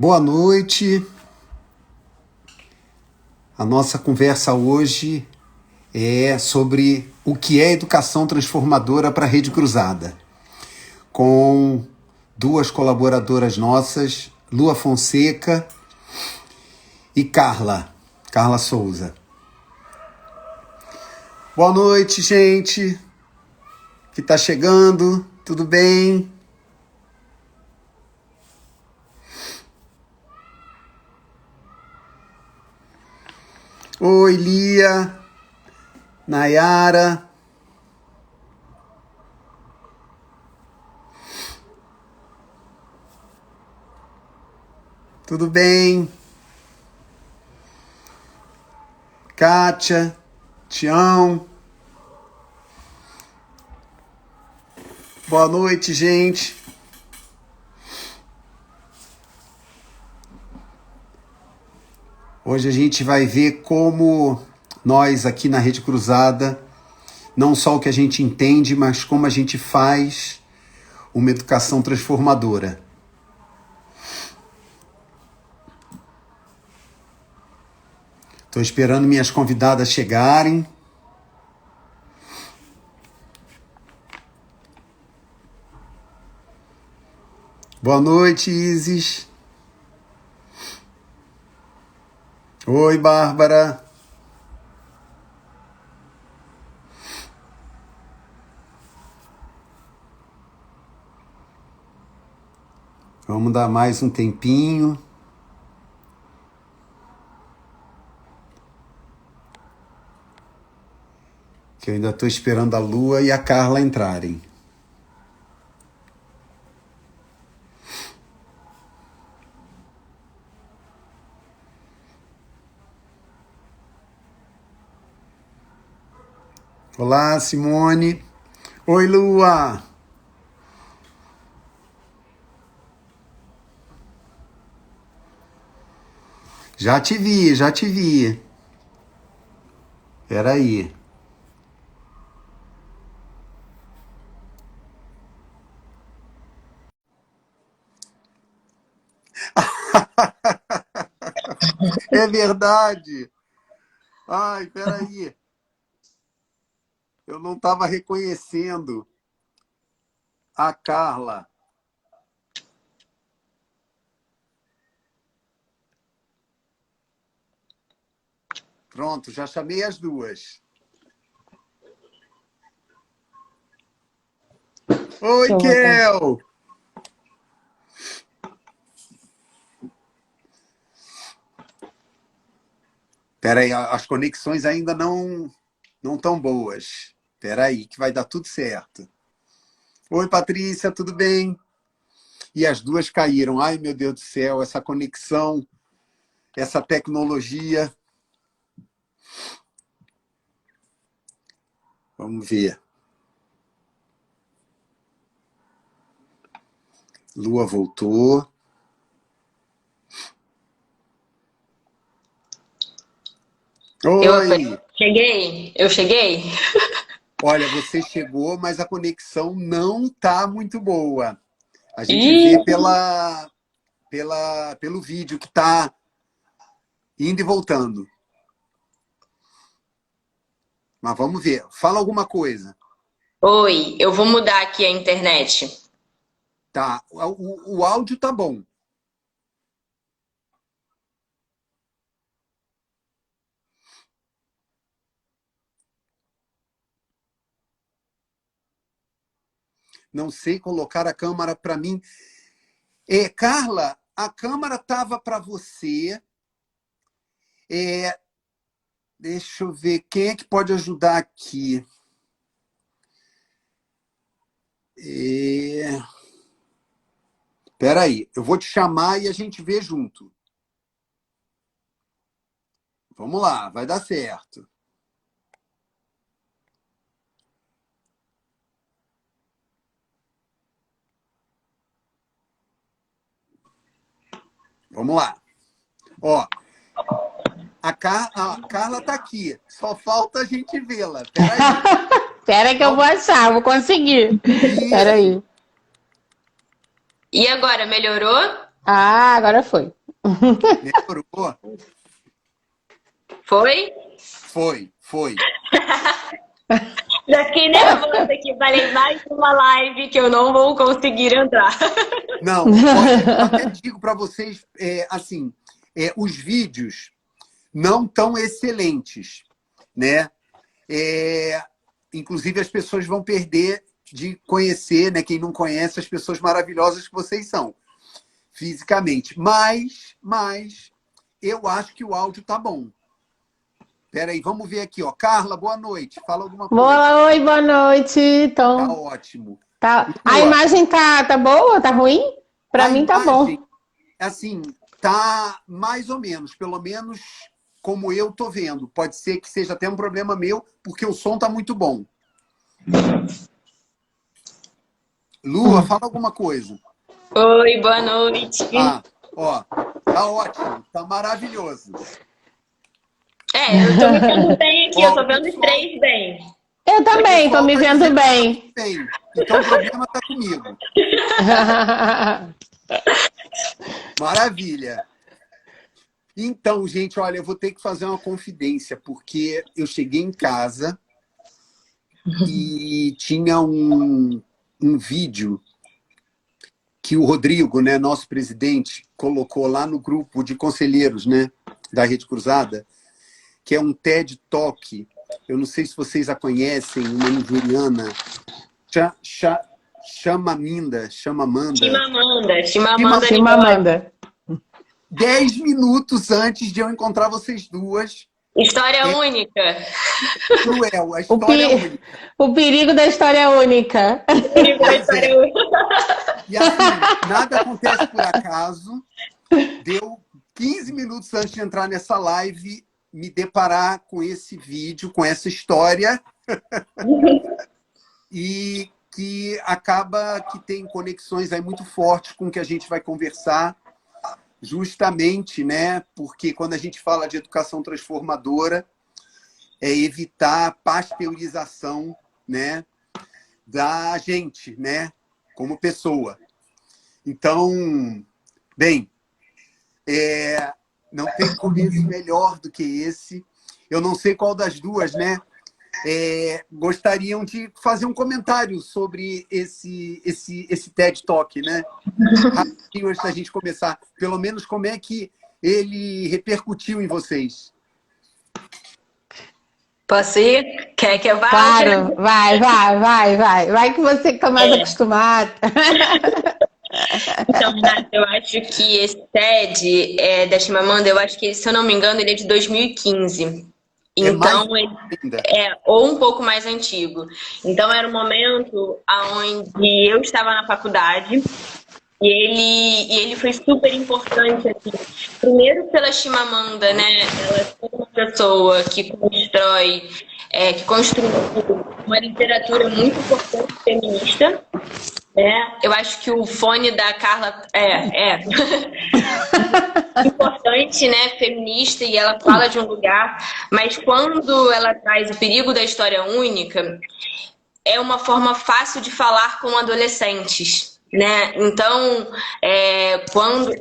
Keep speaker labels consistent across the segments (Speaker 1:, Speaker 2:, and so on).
Speaker 1: Boa noite. A nossa conversa hoje é sobre o que é educação transformadora para a Rede Cruzada, com duas colaboradoras nossas, Lua Fonseca e Carla Souza. Boa noite, gente que está chegando, tudo bem? Oi, Lia, Nayara. Tudo bem? Kátia, Tião. Boa noite, gente. Hoje a gente vai ver como nós aqui na Rede Cruzada, não só o que a gente entende, mas como a gente faz uma educação transformadora. Estou esperando minhas convidadas chegarem. Boa noite, Isis. Oi, Bárbara. Vamos dar mais um tempinho. Que eu ainda estou esperando a Lua e a Carla entrarem. Olá, Simone. Oi, Lua. Já te vi. Espera aí. É verdade. Ai, espera aí. Eu não estava reconhecendo a Carla. Pronto, já chamei as duas. Oi, Kel! Espera aí, as conexões ainda não estão boas. Espera aí, que vai dar tudo certo. Oi, Patrícia, tudo bem? E as duas caíram. Ai, meu Deus do céu, essa conexão, essa tecnologia. Vamos ver. Lua voltou. Oi!
Speaker 2: Eu cheguei.
Speaker 1: Olha, você chegou, mas a conexão não está muito boa. A gente vê pelo vídeo que está indo e voltando. Mas vamos ver. Fala alguma coisa.
Speaker 2: Oi, eu vou mudar aqui a internet.
Speaker 1: Tá. O áudio tá bom. Não sei colocar a câmera para mim. Carla, a câmera estava para você. Deixa eu ver. Quem é que pode ajudar aqui? Espera aí. Eu vou te chamar e a gente vê junto. Vamos lá, vai dar certo. Vamos lá. Ó, a Carla está aqui. Só falta a gente vê-la. Espera aí.
Speaker 3: Espera que eu vou achar, vou conseguir. Espera aí.
Speaker 2: E agora, melhorou?
Speaker 3: Ah, agora foi.
Speaker 1: Melhorou?
Speaker 2: Foi?
Speaker 1: Foi.
Speaker 2: Já fiquei nervosa que falei mais uma live que eu não vou conseguir entrar.
Speaker 1: Não, olha, eu até digo para vocês, assim, os vídeos não tão excelentes, né? Inclusive, as pessoas vão perder de conhecer, né? Quem não conhece, as pessoas maravilhosas que vocês são, fisicamente. Mas eu acho que o áudio tá bom. Peraí, vamos ver aqui, ó. Carla, boa noite. Fala alguma coisa.
Speaker 3: Oi, boa noite.
Speaker 1: Tá
Speaker 3: Então,
Speaker 1: ótimo.
Speaker 3: tá. A
Speaker 1: Lua,
Speaker 3: imagem tá boa? Tá ruim? Pra
Speaker 1: a
Speaker 3: mim tá
Speaker 1: imagem,
Speaker 3: bom.
Speaker 1: assim, tá mais ou menos, pelo menos como eu tô vendo. Pode ser que seja até um problema meu, porque o som tá muito bom. Lua, fala alguma coisa.
Speaker 2: Oi, boa noite.
Speaker 1: Ah, ó, tá ótimo, tá maravilhoso.
Speaker 2: Eu tô me vendo bem aqui, eu
Speaker 1: Ó,
Speaker 2: tô vendo os três bem.
Speaker 3: Eu
Speaker 1: o
Speaker 3: também, tô
Speaker 1: pessoal
Speaker 3: me
Speaker 1: tá
Speaker 3: vendo
Speaker 1: dizendo que tá tudo
Speaker 3: bem.
Speaker 1: bem. Então o problema tá comigo. Maravilha. Então, gente, olha, eu vou ter que fazer uma confidência, porque eu cheguei em casa e tinha um vídeo que o Rodrigo, né, nosso presidente, colocou lá no grupo de conselheiros, né, da Rede Cruzada, que é um TED Talk. Eu não sei se vocês a conhecem, uma nigeriana, Chimamanda.
Speaker 2: Chimamanda Ngozi.
Speaker 3: Chimamanda.
Speaker 1: 10 minutos antes de eu encontrar vocês duas.
Speaker 2: História única.
Speaker 1: Cruel, a
Speaker 3: O,
Speaker 1: história é única.
Speaker 3: o perigo da história única.
Speaker 1: Pois é. E assim, nada acontece por acaso. Deu 15 minutos antes de entrar nessa live, me deparar com esse vídeo, com essa história. E que acaba que tem conexões aí muito fortes com o que a gente vai conversar. Justamente, né? Porque quando a gente fala de educação transformadora, é evitar a pasteurização, né, da gente, né, como pessoa. Então, bem, não tem começo melhor do que esse. Eu não sei qual das duas, né, gostariam de fazer um comentário sobre esse TED Talk, né? Rapidinho antes da gente começar. Pelo menos como é que ele repercutiu em vocês?
Speaker 2: Posso ir? Quer que eu vá?
Speaker 3: Claro, vai. Vai que você que tá mais acostumado.
Speaker 2: Então, Renata, eu acho que esse TED da Chimamanda, eu acho que, se eu não me engano, ele é de 2015. Então, ele
Speaker 1: ainda.
Speaker 2: ou um pouco mais antigo. Então, era um momento onde eu estava na faculdade e ele foi super importante, assim. Primeiro pela Chimamanda, né? Ela é uma pessoa que construiu uma literatura muito importante feminista. Eu acho que o fone da Carla importante, né, feminista, e ela fala de um lugar, mas quando ela traz o perigo da história única, é uma forma fácil de falar com adolescentes, né? Então,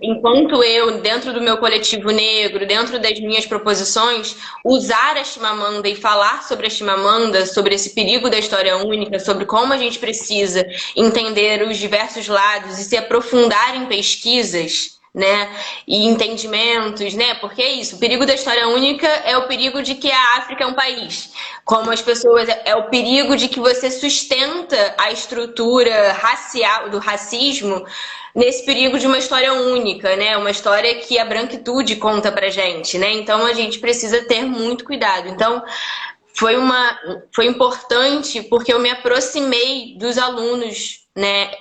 Speaker 2: enquanto eu, dentro do meu coletivo negro, dentro das minhas proposições, usar a Chimamanda e falar sobre a Chimamanda, sobre esse perigo da história única, sobre como a gente precisa entender os diversos lados e se aprofundar em pesquisas, né, e entendimentos, né, porque é isso, o perigo da história única é o perigo de que a África é um país, como as pessoas, é o perigo de que você sustenta a estrutura racial, do racismo, nesse perigo de uma história única, né, uma história que a branquitude conta pra gente, né, então a gente precisa ter muito cuidado. Então, foi importante porque eu me aproximei dos alunos, né,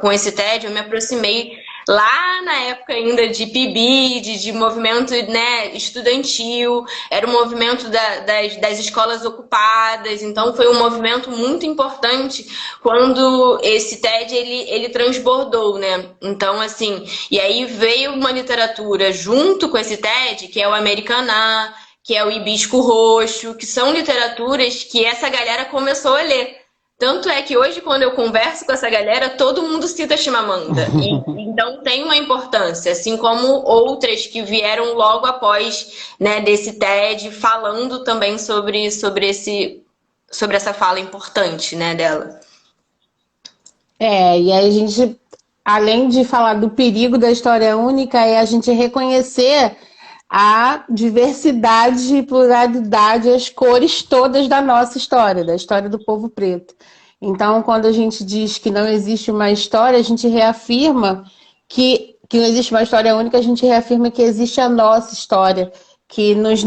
Speaker 2: com esse TED, eu me aproximei lá na época ainda de PIBID, de movimento, né, estudantil, era o movimento das escolas ocupadas, então foi um movimento muito importante quando esse TED ele transbordou, né? Então, assim, e aí veio uma literatura junto com esse TED, que é o Americaná, que é o Hibisco Roxo, que são literaturas que essa galera começou a ler. Tanto é que hoje, quando eu converso com essa galera, todo mundo cita Chimamanda. Então tem uma importância, assim como outras que vieram logo após, né, desse TED, falando também sobre essa fala importante, né, dela.
Speaker 3: E aí a gente, além de falar do perigo da história única, é a gente reconhecer a diversidade e pluralidade, as cores todas da nossa história, da história do povo preto. Então, quando a gente diz que não existe uma história, a gente reafirma que não existe uma história única, a gente reafirma que existe a nossa história, que nos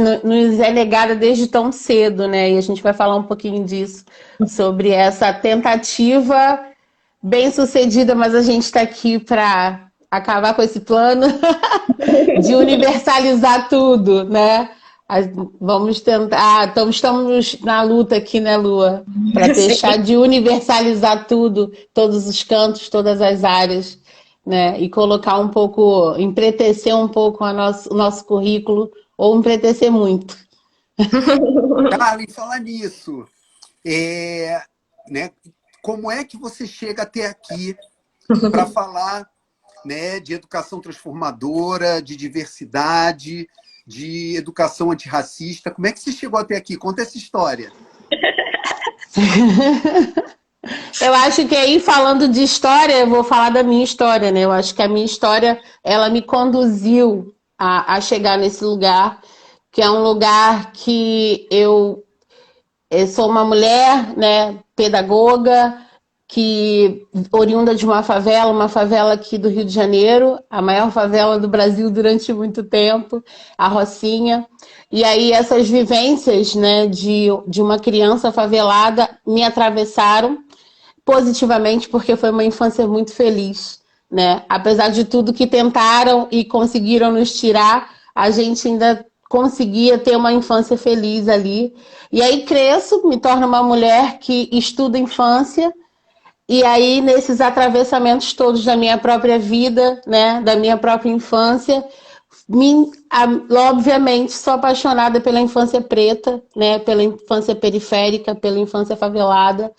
Speaker 3: é negada desde tão cedo, né? E a gente vai falar um pouquinho disso, sobre essa tentativa bem sucedida, mas a gente está aqui para acabar com esse plano de universalizar tudo, né? Vamos tentar. Estamos na luta aqui, né, Lua? Para deixar de universalizar tudo, todos os cantos, todas as áreas, né? E colocar um pouco, empretecer um pouco o nosso currículo, ou empretecer muito.
Speaker 1: Carla, falar nisso, né, como é que você chega até aqui para falar, né, de educação transformadora, de diversidade, de educação antirracista? Como é que você chegou até aqui? Conta essa história.
Speaker 3: Eu acho que aí, falando de história, eu vou falar da minha história, né? Eu acho que a minha história, ela me conduziu a chegar nesse lugar, que é um lugar que eu sou uma mulher, né, pedagoga, que oriunda de uma favela aqui do Rio de Janeiro, a maior favela do Brasil durante muito tempo, a Rocinha. E aí essas vivências, né, de uma criança favelada me atravessaram positivamente, porque foi uma infância muito feliz, né? Apesar de tudo que tentaram e conseguiram nos tirar, a gente ainda conseguia ter uma infância feliz ali. E aí cresço, me torno uma mulher que estuda infância, e aí nesses atravessamentos todos da minha própria vida, né, da minha própria infância, obviamente sou apaixonada pela infância preta, né, pela infância periférica, pela infância favelada,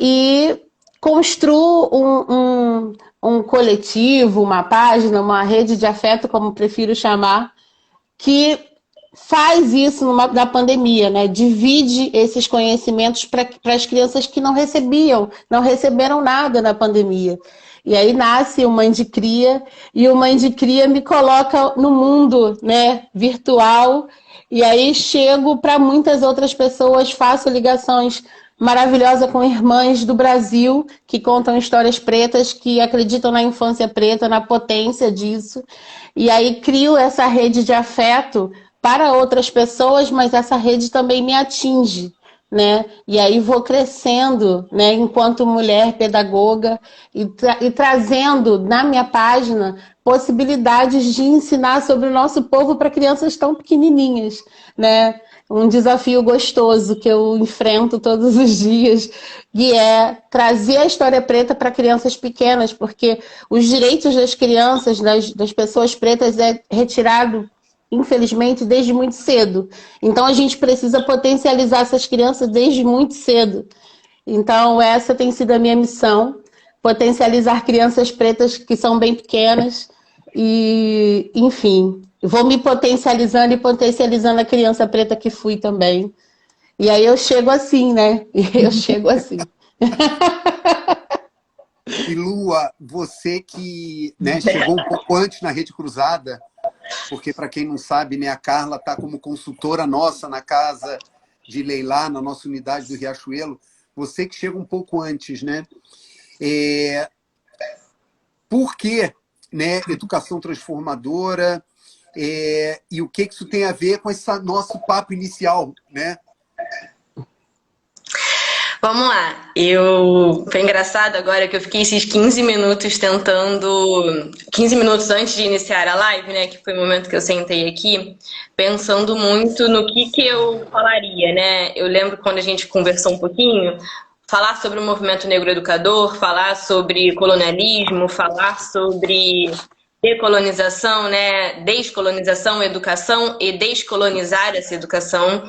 Speaker 3: e construo um coletivo, uma página, uma rede de afeto, como prefiro chamar, que faz isso na pandemia, né? Divide esses conhecimentos para as crianças que não receberam nada na pandemia. E aí nasce o Mãe de Cria, e o Mãe de Cria me coloca no mundo, né, virtual, e aí chego para muitas outras pessoas, faço ligações maravilhosas com irmãs do Brasil, que contam histórias pretas, que acreditam na infância preta, na potência disso, e aí crio essa rede de afeto para outras pessoas, mas essa rede também me atinge, né? E aí vou crescendo, né, enquanto mulher pedagoga e trazendo na minha página possibilidades de ensinar sobre o nosso povo para crianças tão pequenininhas, né? Um desafio gostoso que eu enfrento todos os dias, e é trazer a história preta para crianças pequenas, porque os direitos das crianças, das pessoas pretas, é retirado, infelizmente, desde muito cedo. Então a gente precisa potencializar essas crianças desde muito cedo. Então essa tem sido a minha missão, potencializar crianças pretas que são bem pequenas e, enfim, vou me potencializando e potencializando a criança preta que fui também. E aí eu chego assim, né? Eu chego assim.
Speaker 1: E Lua, você que, né, chegou um pouco antes na Rede Cruzada, porque, para quem não sabe, né, a Carla está como consultora nossa na casa de Leilá, na nossa unidade do Riachuelo. Você que chega um pouco antes, né? Por que, né, educação transformadora? E o que isso tem a ver com esse nosso papo inicial, né?
Speaker 2: Vamos lá. Foi engraçado agora que eu fiquei esses 15 minutos tentando. 15 minutos antes de iniciar a live, né? Que foi o momento que eu sentei aqui, pensando muito no que eu falaria, né? Eu lembro quando a gente conversou um pouquinho, falar sobre o movimento negro educador, falar sobre colonialismo, falar sobre decolonização, né? Descolonização, educação e descolonizar essa educação.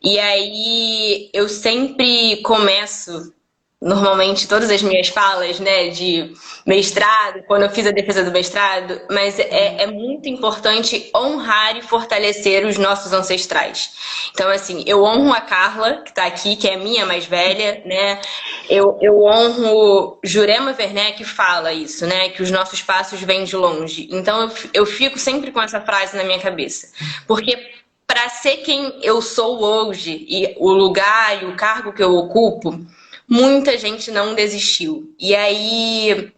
Speaker 2: E aí eu sempre começo normalmente todas as minhas falas, né, de mestrado, quando eu fiz a defesa do mestrado, mas é muito importante honrar e fortalecer os nossos ancestrais. Então, assim, eu honro a Carla, que está aqui, que é a minha mais velha, né? Eu honro Jurema Werneck, que fala isso, né? Que os nossos passos vêm de longe. Então, eu fico sempre com essa frase na minha cabeça. Porque para ser quem eu sou hoje, e o lugar e o cargo que eu ocupo, muita gente não desistiu. E aí,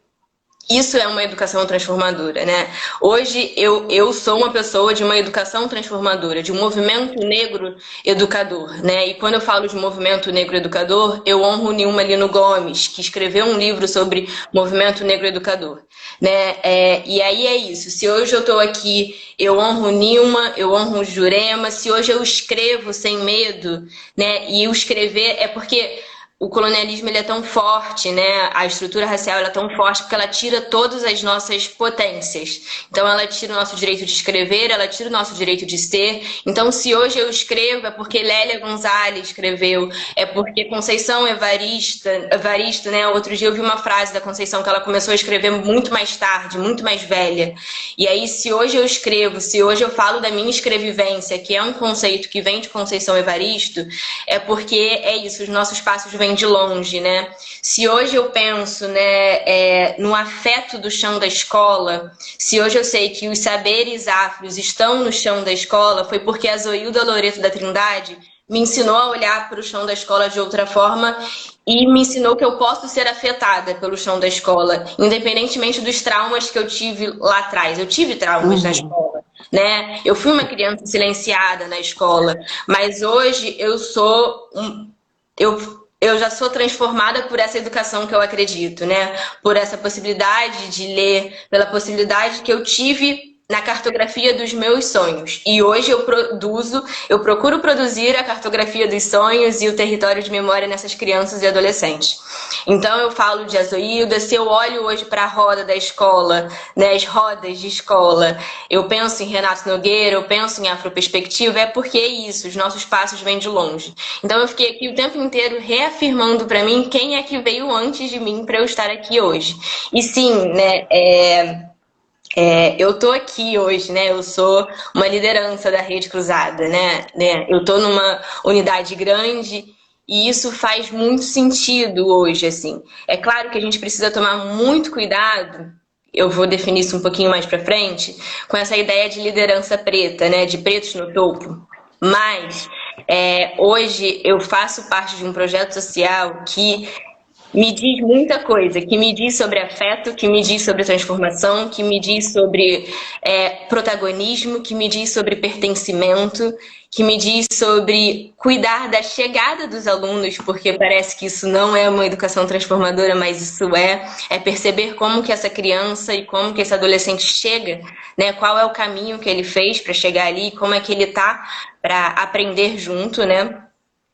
Speaker 2: isso é uma educação transformadora, né? Hoje eu sou uma pessoa de uma educação transformadora, de um movimento negro educador, né? E quando eu falo de movimento negro educador, eu honro Nilma Lino Gomes, que escreveu um livro sobre movimento negro educador, né? E aí é isso. Se hoje eu estou aqui, eu honro Nilma, eu honro Jurema. Se hoje eu escrevo sem medo, né? E o escrever é porque o colonialismo ele é tão forte, né? A estrutura racial ela é tão forte porque ela tira todas as nossas potências. Então ela tira o nosso direito de escrever, ela tira o nosso direito de ser. Então se hoje eu escrevo é porque Lélia Gonzalez escreveu, é porque Conceição Evaristo, né? Outro dia eu vi uma frase da Conceição que ela começou a escrever muito mais tarde, muito mais velha. E aí se hoje eu escrevo, se hoje eu falo da minha escrevivência, que é um conceito que vem de Conceição Evaristo, é porque é isso, os nossos passos vêm de longe, né? Se hoje eu penso, né, no afeto do chão da escola, se hoje eu sei que os saberes afros estão no chão da escola, foi porque a Zoilda Loreto da Trindade me ensinou a olhar para o chão da escola de outra forma e me ensinou que eu posso ser afetada pelo chão da escola, independentemente dos traumas que eu tive lá atrás. Eu tive traumas na escola, né? Eu fui uma criança silenciada na escola, mas hoje eu já sou transformada por essa educação que eu acredito, né? Por essa possibilidade de ler, pela possibilidade que eu tive na cartografia dos meus sonhos. E hoje eu procuro produzir a cartografia dos sonhos e o território de memória nessas crianças e adolescentes. Então eu falo de Azoilda, se eu olho hoje para a roda da escola, né, as rodas de escola, eu penso em Renato Nogueira, eu penso em Afroperspectiva, é porque é isso, os nossos passos vêm de longe. Então eu fiquei aqui o tempo inteiro reafirmando para mim quem é que veio antes de mim para eu estar aqui hoje. E sim, né, eu tô aqui hoje, né? Eu sou uma liderança da Rede Cruzada, né? Eu tô numa unidade grande e isso faz muito sentido hoje, assim. É claro que a gente precisa tomar muito cuidado, eu vou definir isso um pouquinho mais pra frente, com essa ideia de liderança preta, né? De pretos no topo. Mas hoje eu faço parte de um projeto social que me diz muita coisa, que me diz sobre afeto, que me diz sobre transformação, que me diz sobre protagonismo, que me diz sobre pertencimento, que me diz sobre cuidar da chegada dos alunos, porque parece que isso não é uma educação transformadora, mas isso é perceber como que essa criança e como que esse adolescente chega, né? Qual é o caminho que ele fez para chegar ali, como é que ele tá para aprender junto, né?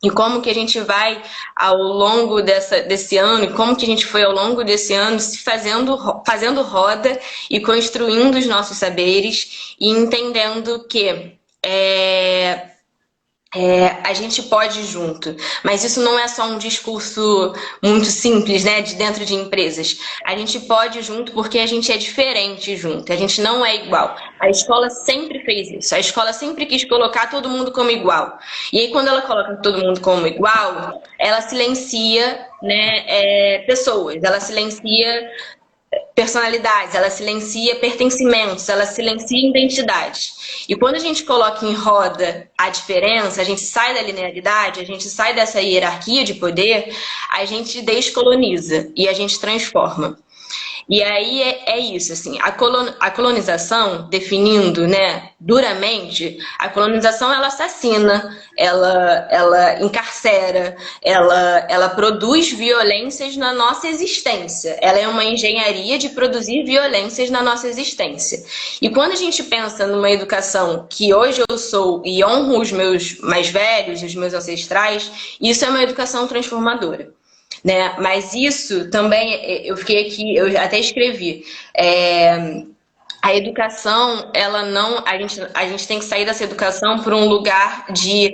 Speaker 2: E como que a gente vai ao longo desse ano, e como que a gente foi ao longo desse ano se fazendo roda e construindo os nossos saberes e entendendo que a gente pode ir junto. Mas isso não é só um discurso muito simples, né, de dentro de empresas. A gente pode ir junto porque a gente é diferente junto, a gente não é igual. A escola sempre fez isso, a escola sempre quis colocar todo mundo como igual. E aí quando ela coloca todo mundo como igual, ela silencia, né, pessoas, ela silencia personalidades, ela silencia pertencimentos, ela silencia identidades. E quando a gente coloca em roda a diferença, a gente sai da linearidade, a gente sai dessa hierarquia de poder, a gente descoloniza e a gente transforma. E aí é isso, assim, a colonização, definindo, né, duramente, a colonização ela assassina, ela encarcera, ela produz violências na nossa existência. Ela é uma engenharia de produzir violências na nossa existência. E quando a gente pensa numa educação que hoje eu sou e honro os meus mais velhos, os meus ancestrais, isso é uma educação transformadora. Né? Mas isso também, eu fiquei aqui, eu até escrevi, a educação, ela não. A gente tem que sair dessa educação por um lugar de.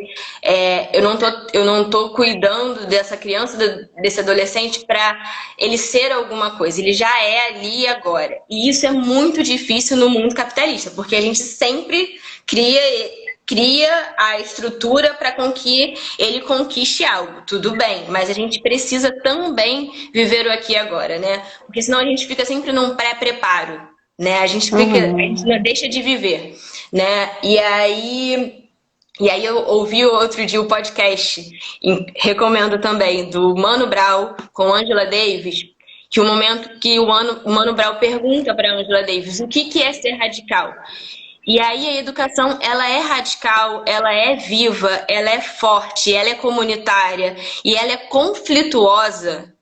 Speaker 2: Eu não tô cuidando dessa criança, desse adolescente, para ele ser alguma coisa. Ele já é ali e agora. E isso é muito difícil no mundo capitalista, porque a gente sempre cria a estrutura para com que ele conquiste algo, tudo bem, mas a gente precisa também viver o aqui e agora, né? Porque senão a gente fica sempre num pré-preparo, né? A gente não deixa de viver, né? E aí eu ouvi outro dia o podcast, recomendo também, do Mano Brown com Angela Davis, que o momento que o Mano Brown pergunta para Angela Davis o que é ser radical. E aí a educação, ela é radical, ela é viva, ela é forte, ela é comunitária e ela é conflituosa,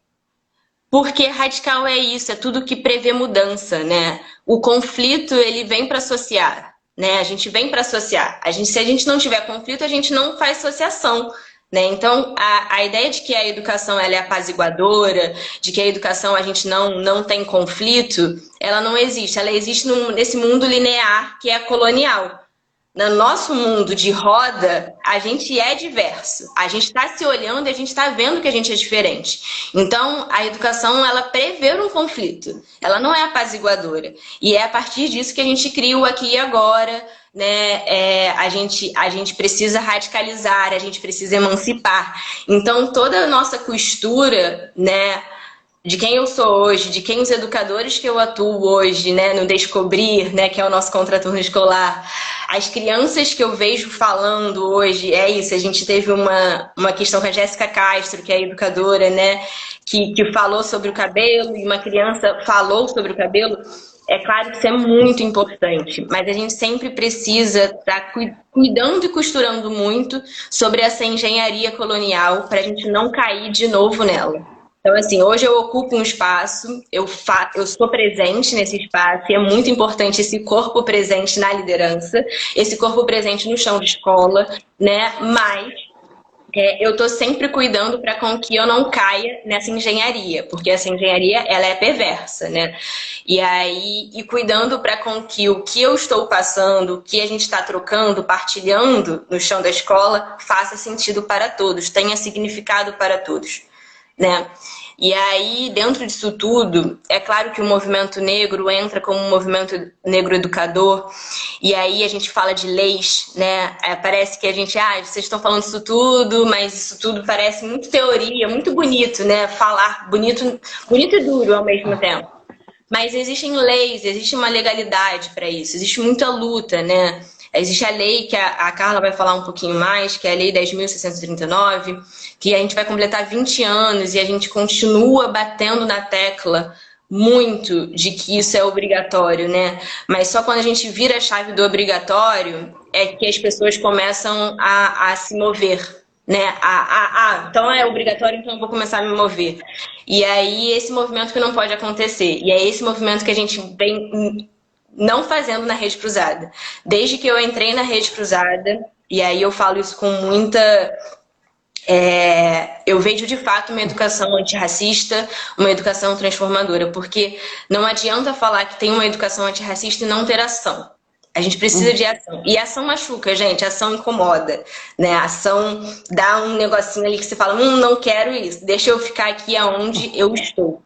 Speaker 2: porque radical é isso, é tudo que prevê mudança, né? O conflito, ele vem para associar, né? A gente vem para associar. Se a gente não tiver conflito, a gente não faz associação. Né? Então, a ideia de que a educação ela é apaziguadora, de que a educação a gente não tem conflito, ela não existe. Ela existe nesse mundo linear que é colonial. No nosso mundo de roda, a gente é diverso. A gente está se olhando e a gente está vendo que a gente é diferente. Então, a educação, ela prevê um conflito. Ela não é apaziguadora. E é a partir disso que a gente cria o aqui e agora, né? A gente precisa radicalizar, a gente precisa emancipar. Então, toda a nossa costura, né, de quem eu sou hoje, de quem os educadores que eu atuo hoje, né, no Descobrir, né, que é o nosso contraturno escolar, as crianças que eu vejo falando hoje, é isso, a gente teve uma questão com a Jéssica Castro, que é educadora, né, que falou sobre o cabelo, e uma criança falou sobre o cabelo. É claro que isso é muito importante, mas a gente sempre precisa estar cuidando e costurando muito sobre essa engenharia colonial para a gente não cair de novo nela. Então, assim, hoje eu ocupo um espaço, eu sou presente nesse espaço e é muito importante esse corpo presente na liderança, esse corpo presente no chão de escola, né? Mas eu estou sempre cuidando para com que eu não caia nessa engenharia, porque essa engenharia ela é perversa, né? E cuidando para com que o que eu estou passando, o que a gente está trocando, partilhando no chão da escola, faça sentido para todos, tenha significado para todos, né? E aí, dentro disso tudo, é claro que o movimento negro entra como um movimento negro educador, e aí a gente fala de leis, né? Parece que a gente, vocês estão falando isso tudo, mas isso tudo parece muito teoria, muito bonito, né? Falar bonito e duro ao mesmo tempo. Mas existem leis, existe uma legalidade para isso, existe muita luta, né? Existe a lei que a Carla vai falar um pouquinho mais, que é a Lei 10.639, que a gente vai completar 20 anos e a gente continua batendo na tecla muito de que isso é obrigatório, né? Mas só quando a gente vira a chave do obrigatório é que as pessoas começam a se mover, né? Então é obrigatório, então eu vou começar a me mover. E aí esse movimento que não pode acontecer. E é esse movimento que a gente vem não fazendo na Rede Cruzada. Desde que eu entrei na Rede Cruzada, e aí eu falo isso com muita... eu vejo de fato uma educação antirracista, uma educação transformadora, porque não adianta falar que tem uma educação antirracista e não ter ação. A gente precisa de ação. E ação machuca, gente. Ação incomoda, né? Ação dá um negocinho ali que você fala, não quero isso. Deixa eu ficar aqui aonde eu estou.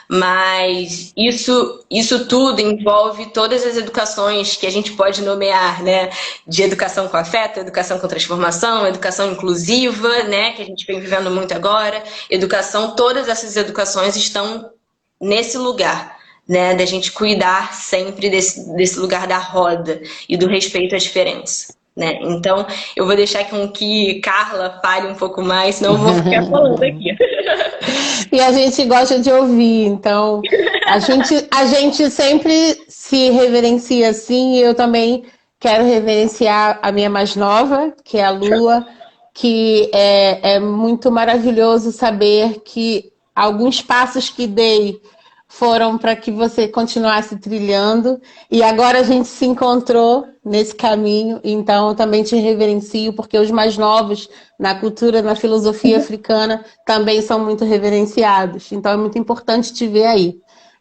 Speaker 2: Mas isso tudo envolve todas as educações que a gente pode nomear, né? De educação com afeto, educação com transformação, educação inclusiva, né? Que a gente vem vivendo muito agora. Educação, todas essas educações estão nesse lugar, né? Da gente cuidar sempre desse lugar da roda e do respeito à diferença. Né? Então, eu vou deixar com que Carla fale um pouco mais, senão eu vou ficar falando aqui.
Speaker 3: E a gente gosta de ouvir, então a gente sempre se reverencia assim, e eu também quero reverenciar a minha mais nova, que é a Lua, que é muito maravilhoso saber que alguns passos que dei foram para que você continuasse trilhando, e agora a gente se encontrou nesse caminho, então eu também te reverencio, porque os mais novos na cultura, na filosofia africana, também são muito reverenciados, então é muito importante te ver aí.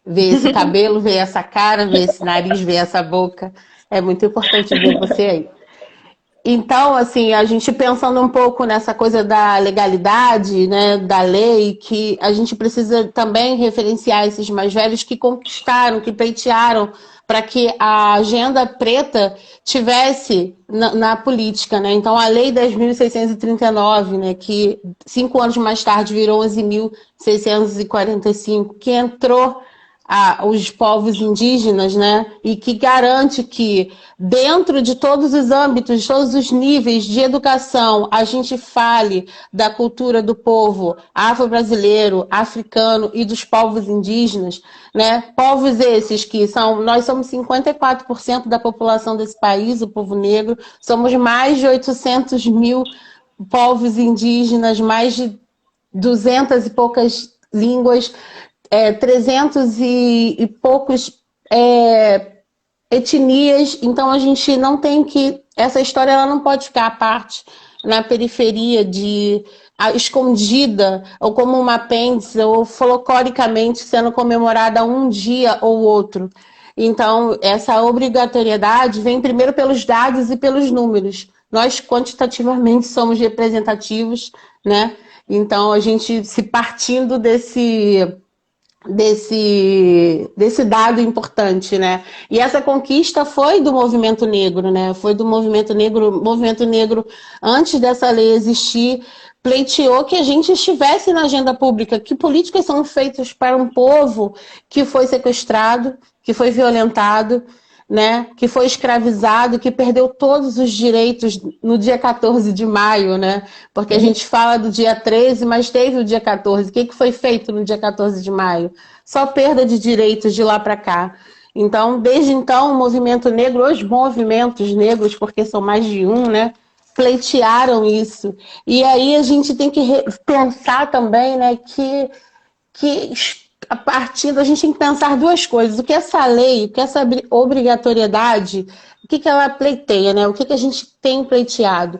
Speaker 3: ver esse cabelo, ver essa cara, ver esse nariz, ver essa boca. É muito importante ver você aí. Então, assim, a gente pensando um pouco nessa coisa da legalidade, né, da lei, que a gente precisa também referenciar esses mais velhos que conquistaram, que pleitearam para que a agenda preta tivesse na política, né? Então, a Lei 10.639, né, que 5 anos mais tarde virou 11.645, que entrou os povos indígenas, né? E que garante que dentro de todos os âmbitos, todos os níveis de educação, a gente fale da cultura do povo afro-brasileiro, africano e dos povos indígenas, né? Povos esses que nós somos 54% da população desse país, o povo negro, somos mais de 800 mil povos indígenas, mais de 200 e poucas línguas, 300 e poucos etnias, então a gente não tem que... Essa história ela não pode ficar à parte, na periferia, escondida, ou como uma apêndice, ou folcloricamente sendo comemorada um dia ou outro. Então, essa obrigatoriedade vem primeiro pelos dados e pelos números. Nós, quantitativamente, somos representativos, né? Então, a gente, se partindo desse dado importante, né? E essa conquista foi do movimento negro, né? Foi do movimento negro. O movimento negro, antes dessa lei existir, pleiteou que a gente estivesse na agenda pública, que políticas são feitas para um povo que foi sequestrado, que foi violentado, né, que foi escravizado, que perdeu todos os direitos no dia 14 de maio, né? Porque a gente fala do dia 13, mas teve o dia 14. O que foi feito no dia 14 de maio? Só perda de direitos de lá para cá. Então, desde então, o movimento negro, os movimentos negros, porque são mais de um, né, pleitearam isso. E aí a gente tem que pensar também, né, que a partir da gente tem que pensar duas coisas. O que essa lei, o que essa obrigatoriedade, o que ela pleiteia, né? O que a gente tem pleiteado?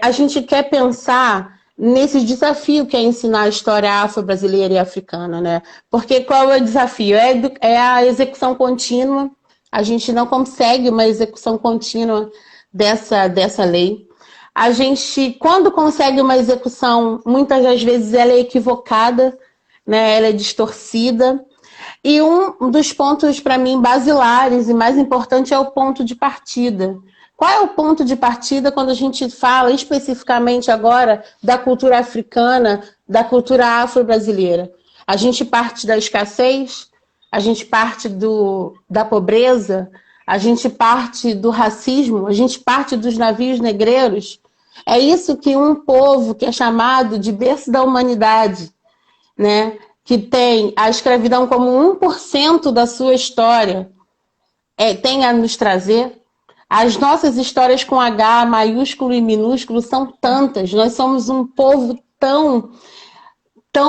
Speaker 3: A gente quer pensar nesse desafio que é ensinar a história afro-brasileira e africana, né? Porque qual é o desafio? É a execução contínua. A gente não consegue uma execução contínua dessa lei. A gente, quando consegue uma execução, muitas das vezes ela é equivocada, né? Ela é distorcida. E um dos pontos, para mim, basilares e mais importante é o ponto de partida. Qual é o ponto de partida quando a gente fala especificamente agora da cultura africana, da cultura afro-brasileira? A gente parte da escassez, a gente parte da pobreza, a gente parte do racismo, a gente parte dos navios negreiros. É isso que um povo que é chamado de berço da humanidade, né, que tem a escravidão como 1% da sua história, tem a nos trazer. As nossas histórias com H, maiúsculo e minúsculo, são tantas. Nós somos um povo tão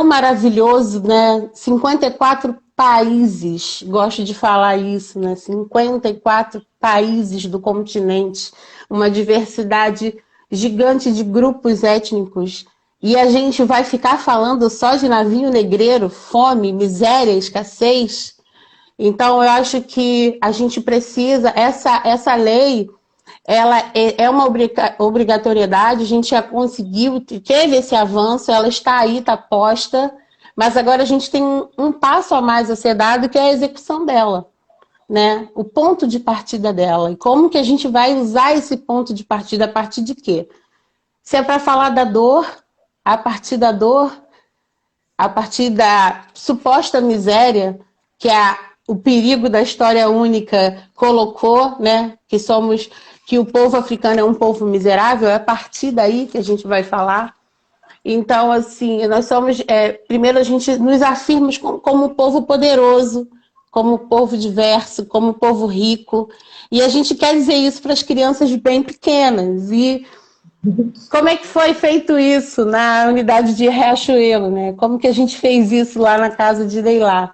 Speaker 3: maravilhoso, né? 54 países, gosto de falar isso, né? 54 países do continente, uma diversidade gigante de grupos étnicos. E a gente vai ficar falando só de navio negreiro, fome, miséria, escassez. Então, eu acho que a gente precisa... Essa lei, ela é uma obrigatoriedade, a gente já conseguiu, teve esse avanço, ela está aí, está posta, mas agora a gente tem um passo a mais a ser dado, que é a execução dela, né? O ponto de partida dela. E como que a gente vai usar esse ponto de partida? A partir de quê? Se é para falar da dor, a partir da dor, a partir da suposta miséria, que o perigo da história única colocou, né? Que o povo africano é um povo miserável, é a partir daí que a gente vai falar. Então, assim, nós somos... primeiro, a gente nos afirma como um povo poderoso, como um povo diverso, como um povo rico. E a gente quer dizer isso para as crianças bem pequenas. E como é que foi feito isso na unidade de Riachuelo, né? Como que a gente fez isso lá na casa de Leilá?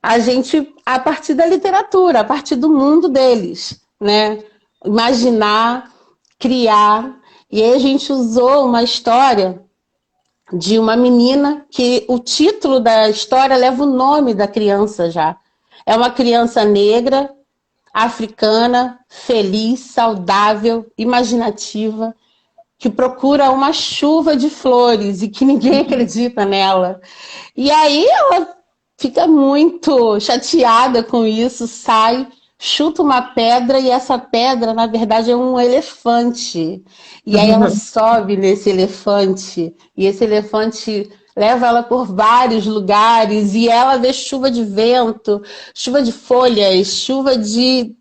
Speaker 3: A gente, a partir da literatura, a partir do mundo deles, né? Imaginar, criar. E aí a gente usou uma história de uma menina que o título da história leva o nome da criança já. É uma criança negra, africana, feliz, saudável, imaginativa, que procura uma chuva de flores e que ninguém acredita nela. E aí ela fica muito chateada com isso, sai, chuta uma pedra e essa pedra, na verdade, é um elefante. E aí ela sobe nesse elefante e esse elefante leva ela por vários lugares e ela vê chuva de vento, chuva de folhas, chuva de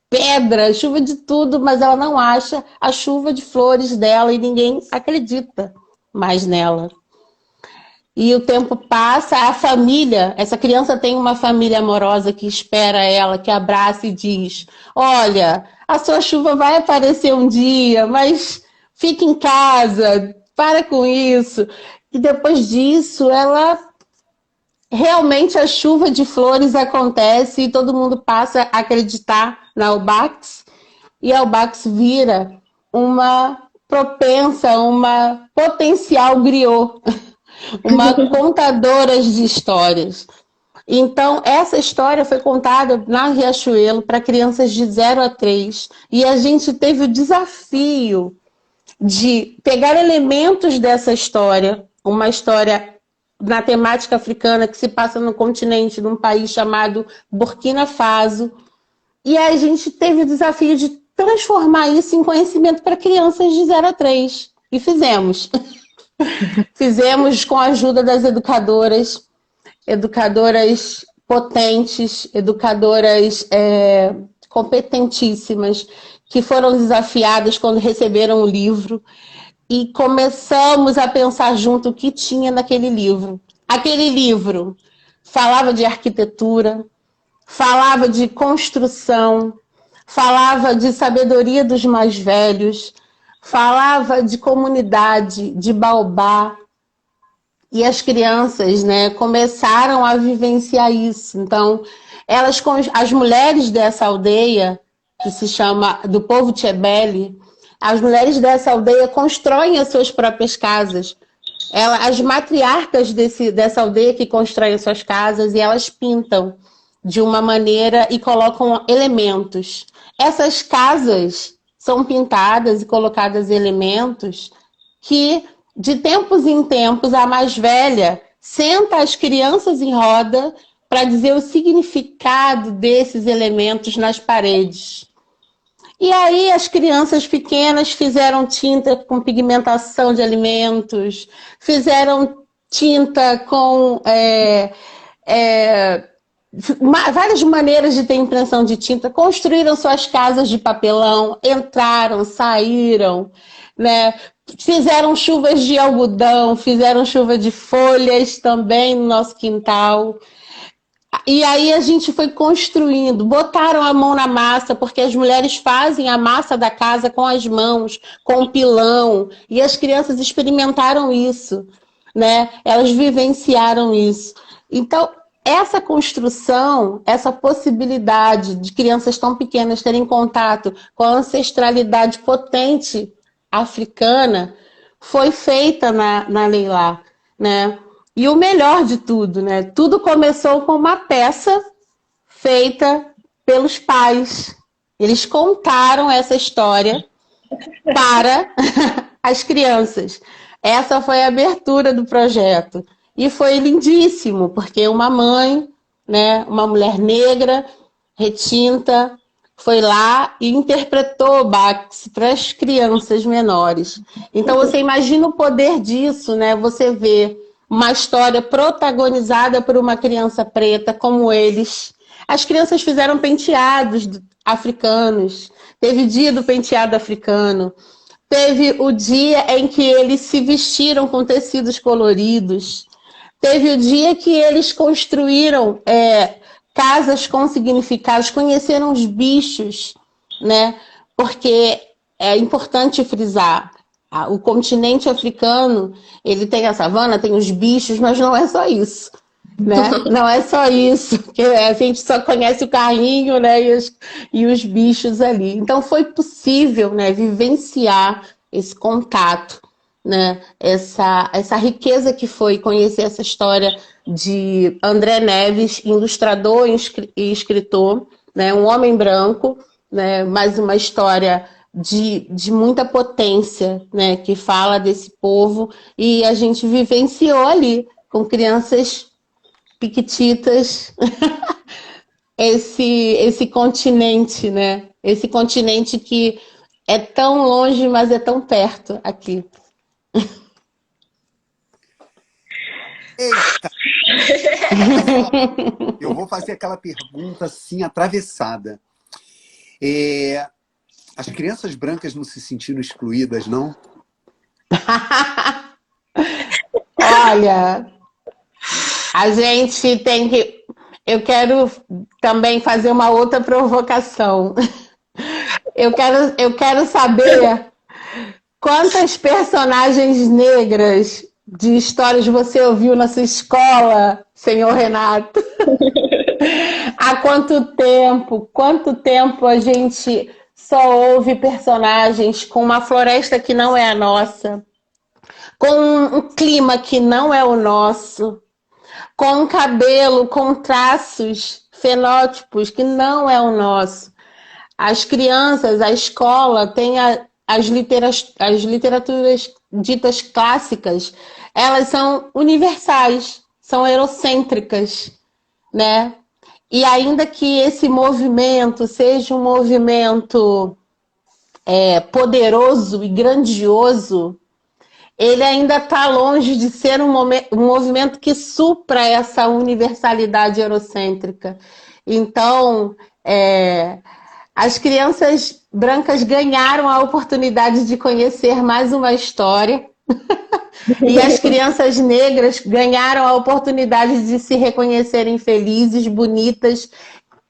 Speaker 3: pedra, chuva de tudo, mas ela não acha a chuva de flores dela e ninguém acredita mais nela. E o tempo passa, a família, essa criança tem uma família amorosa que espera ela, que abraça e diz: olha, a sua chuva vai aparecer um dia, mas fique em casa, para com isso. E depois disso, ela realmente a chuva de flores acontece e todo mundo passa a acreditar na Albax. E a Albax vira uma propensa, uma potencial griot, uma contadora de histórias. Então, essa história foi contada na Riachuelo para crianças de 0 a 3. E a gente teve o desafio de pegar elementos dessa história, uma história na temática africana que se passa no continente, num país chamado Burkina Faso. E a gente teve o desafio de transformar isso em conhecimento para crianças de 0 a 3. E fizemos. Fizemos com a ajuda das educadoras potentes, educadoras competentíssimas, que foram desafiadas quando receberam o livro. E começamos a pensar junto o que tinha naquele livro. Aquele livro falava de arquitetura, falava de construção, falava de sabedoria dos mais velhos, falava de comunidade, de baobá. E as crianças, né, começaram a vivenciar isso. Então, as mulheres dessa aldeia, que se chama do povo Tchebele, as mulheres dessa aldeia constroem as suas próprias casas. As matriarcas dessa aldeia que constroem as suas casas e elas pintam de uma maneira e colocam elementos. Essas casas são pintadas e colocadas elementos que, de tempos em tempos, a mais velha senta as crianças em roda para dizer o significado desses elementos nas paredes. E aí as crianças pequenas fizeram tinta com pigmentação de alimentos, fizeram tinta com várias maneiras de ter impressão de tinta, construíram suas casas de papelão, entraram, saíram, né? Fizeram chuvas de algodão, fizeram chuva de folhas também no nosso quintal. E aí a gente foi construindo, botaram a mão na massa, porque as mulheres fazem a massa da casa com as mãos, com o pilão, e as crianças experimentaram isso, né? Elas vivenciaram isso. Então, essa construção, essa possibilidade de crianças tão pequenas terem contato com a ancestralidade potente africana foi feita na Leilá, né? E o melhor de tudo, né? Tudo começou com uma peça feita pelos pais. Eles contaram essa história para as crianças. Essa foi a abertura do projeto. E foi lindíssimo, porque uma mãe, né, uma mulher negra, retinta, foi lá e interpretou Bax para as crianças menores. Então você imagina o poder disso, né? Você vê uma história protagonizada por uma criança preta como eles. As crianças fizeram penteados africanos. Teve dia do penteado africano. Teve o dia em que eles se vestiram com tecidos coloridos. Teve o dia que eles construíram casas com significados, conheceram os bichos, né? Porque é importante frisar, o continente africano, ele tem a savana, tem os bichos, mas não é só isso, né? Não é só isso, porque a gente só conhece o carrinho, né? E os bichos ali. Então foi possível, né, vivenciar esse contato né? Essa riqueza que foi conhecer essa história de André Neves, ilustrador e escritor, né? Um homem branco, né? Mais uma história de muita potência, né? Que fala desse povo e a gente vivenciou ali com crianças piquititas esse continente, né? Esse continente que é tão longe, mas é tão perto aqui.
Speaker 1: Eita! Eu vou fazer aquela pergunta assim, atravessada. As crianças brancas não se sentiram excluídas, não?
Speaker 3: Olha, a gente tem que... Eu quero também fazer uma outra provocação. Eu quero saber quantas personagens negras de histórias você ouviu na sua escola, senhor Renato? Há quanto tempo a gente só ouve personagens com uma floresta que não é a nossa, com um clima que não é o nosso, com um cabelo, com traços, fenótipos que não é o nosso. As crianças, a escola tem as literaturas ditas clássicas, elas são universais, são eurocêntricas, né? E ainda que esse movimento seja um movimento poderoso e grandioso, ele ainda está longe de ser um movimento que supra essa universalidade eurocêntrica. Então, as crianças brancas ganharam a oportunidade de conhecer mais uma história e as crianças negras ganharam a oportunidade de se reconhecerem felizes, bonitas,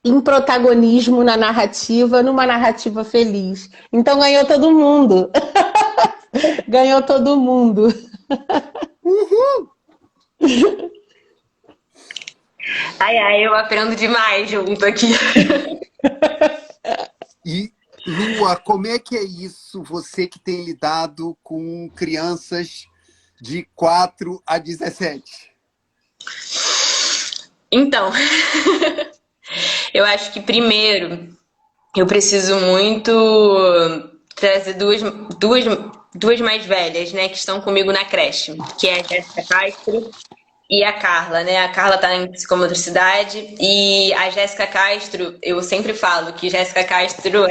Speaker 3: em protagonismo na narrativa, numa narrativa feliz. Então ganhou todo mundo. Ganhou todo mundo.
Speaker 1: Uhul!
Speaker 2: Ai, eu aprendo demais junto aqui.
Speaker 1: E, Lua, como é que é isso? Você que tem lidado com crianças de 4 a 17?
Speaker 2: Então, eu acho que primeiro eu preciso muito trazer duas mais velhas, né, que estão comigo na creche, que é a Jéssica Castro e a Carla, né? A Carla tá em psicomotricidade e a Jéssica Castro, eu sempre falo que Jéssica Castro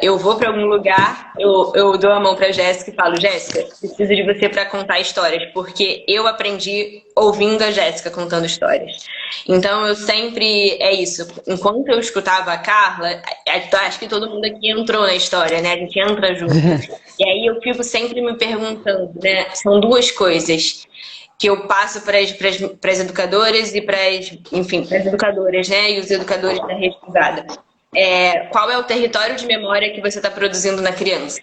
Speaker 2: eu vou para algum lugar, eu dou a mão para Jéssica e falo, Jéssica, preciso de você para contar histórias, porque eu aprendi ouvindo a Jéssica contando histórias. Então eu sempre, é isso, enquanto eu escutava a Carla, acho que todo mundo aqui entrou na história, né? A gente entra junto. E aí eu fico sempre me perguntando, né? São duas coisas que eu passo para as educadoras e para as educadoras, né? E os educadores da rede privada. Qual é o território de memória que você está produzindo na criança?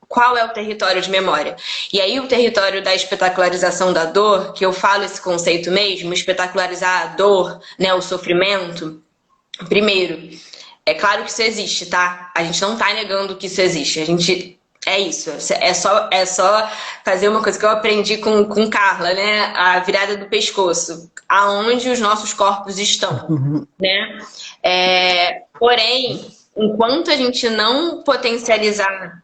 Speaker 2: Qual é o território de memória? E aí o território da espetacularização da dor, que eu falo esse conceito mesmo, espetacularizar a dor, né, o sofrimento. Primeiro, é claro que isso existe, tá? A gente não tá negando que isso existe. A gente é isso. É só fazer uma coisa que eu aprendi com Carla, né? A virada do pescoço, aonde os nossos corpos estão, né? Porém, enquanto a gente não potencializar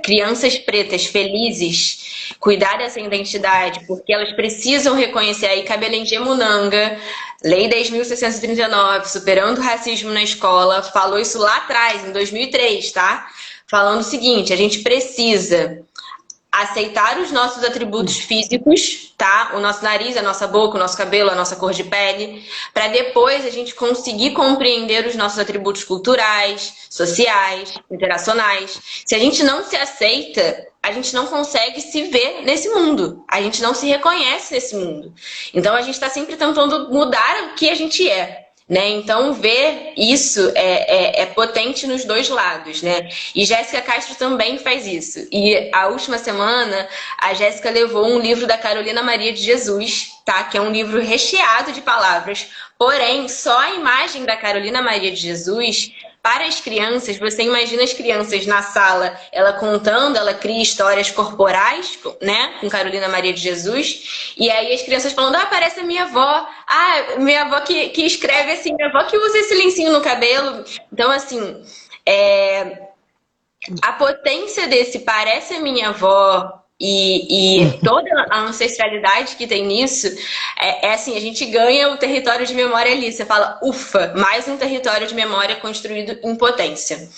Speaker 2: crianças pretas felizes, cuidar dessa identidade, porque elas precisam reconhecer aí Kabelenge Munanga, Lei 10.639, Superando o Racismo na Escola, falou isso lá atrás, em 2003, tá? Falando o seguinte, a gente precisa aceitar os nossos atributos físicos, tá? O nosso nariz, a nossa boca, o nosso cabelo, a nossa cor de pele, para depois a gente conseguir compreender os nossos atributos culturais, sociais, interacionais. Se a gente não se aceita, a gente não consegue se ver nesse mundo. A gente não se reconhece nesse mundo. Então a gente está sempre tentando mudar o que a gente é. Né? Então, ver isso é potente nos dois lados, né? E Jéssica Castro também faz isso. E a última semana, a Jéssica levou um livro da Carolina Maria de Jesus, tá? Que é um livro recheado de palavras. Porém, só a imagem da Carolina Maria de Jesus para as crianças, você imagina as crianças na sala, ela contando, ela cria histórias corporais, né, com Carolina Maria de Jesus, e aí as crianças falando, parece a minha avó, minha avó que escreve assim, minha avó que usa esse lencinho no cabelo. Então, assim, a potência desse parece a minha avó e toda a ancestralidade que tem nisso, assim, a gente ganha o território de memória ali. Você fala, ufa, mais um território de memória construído em potência.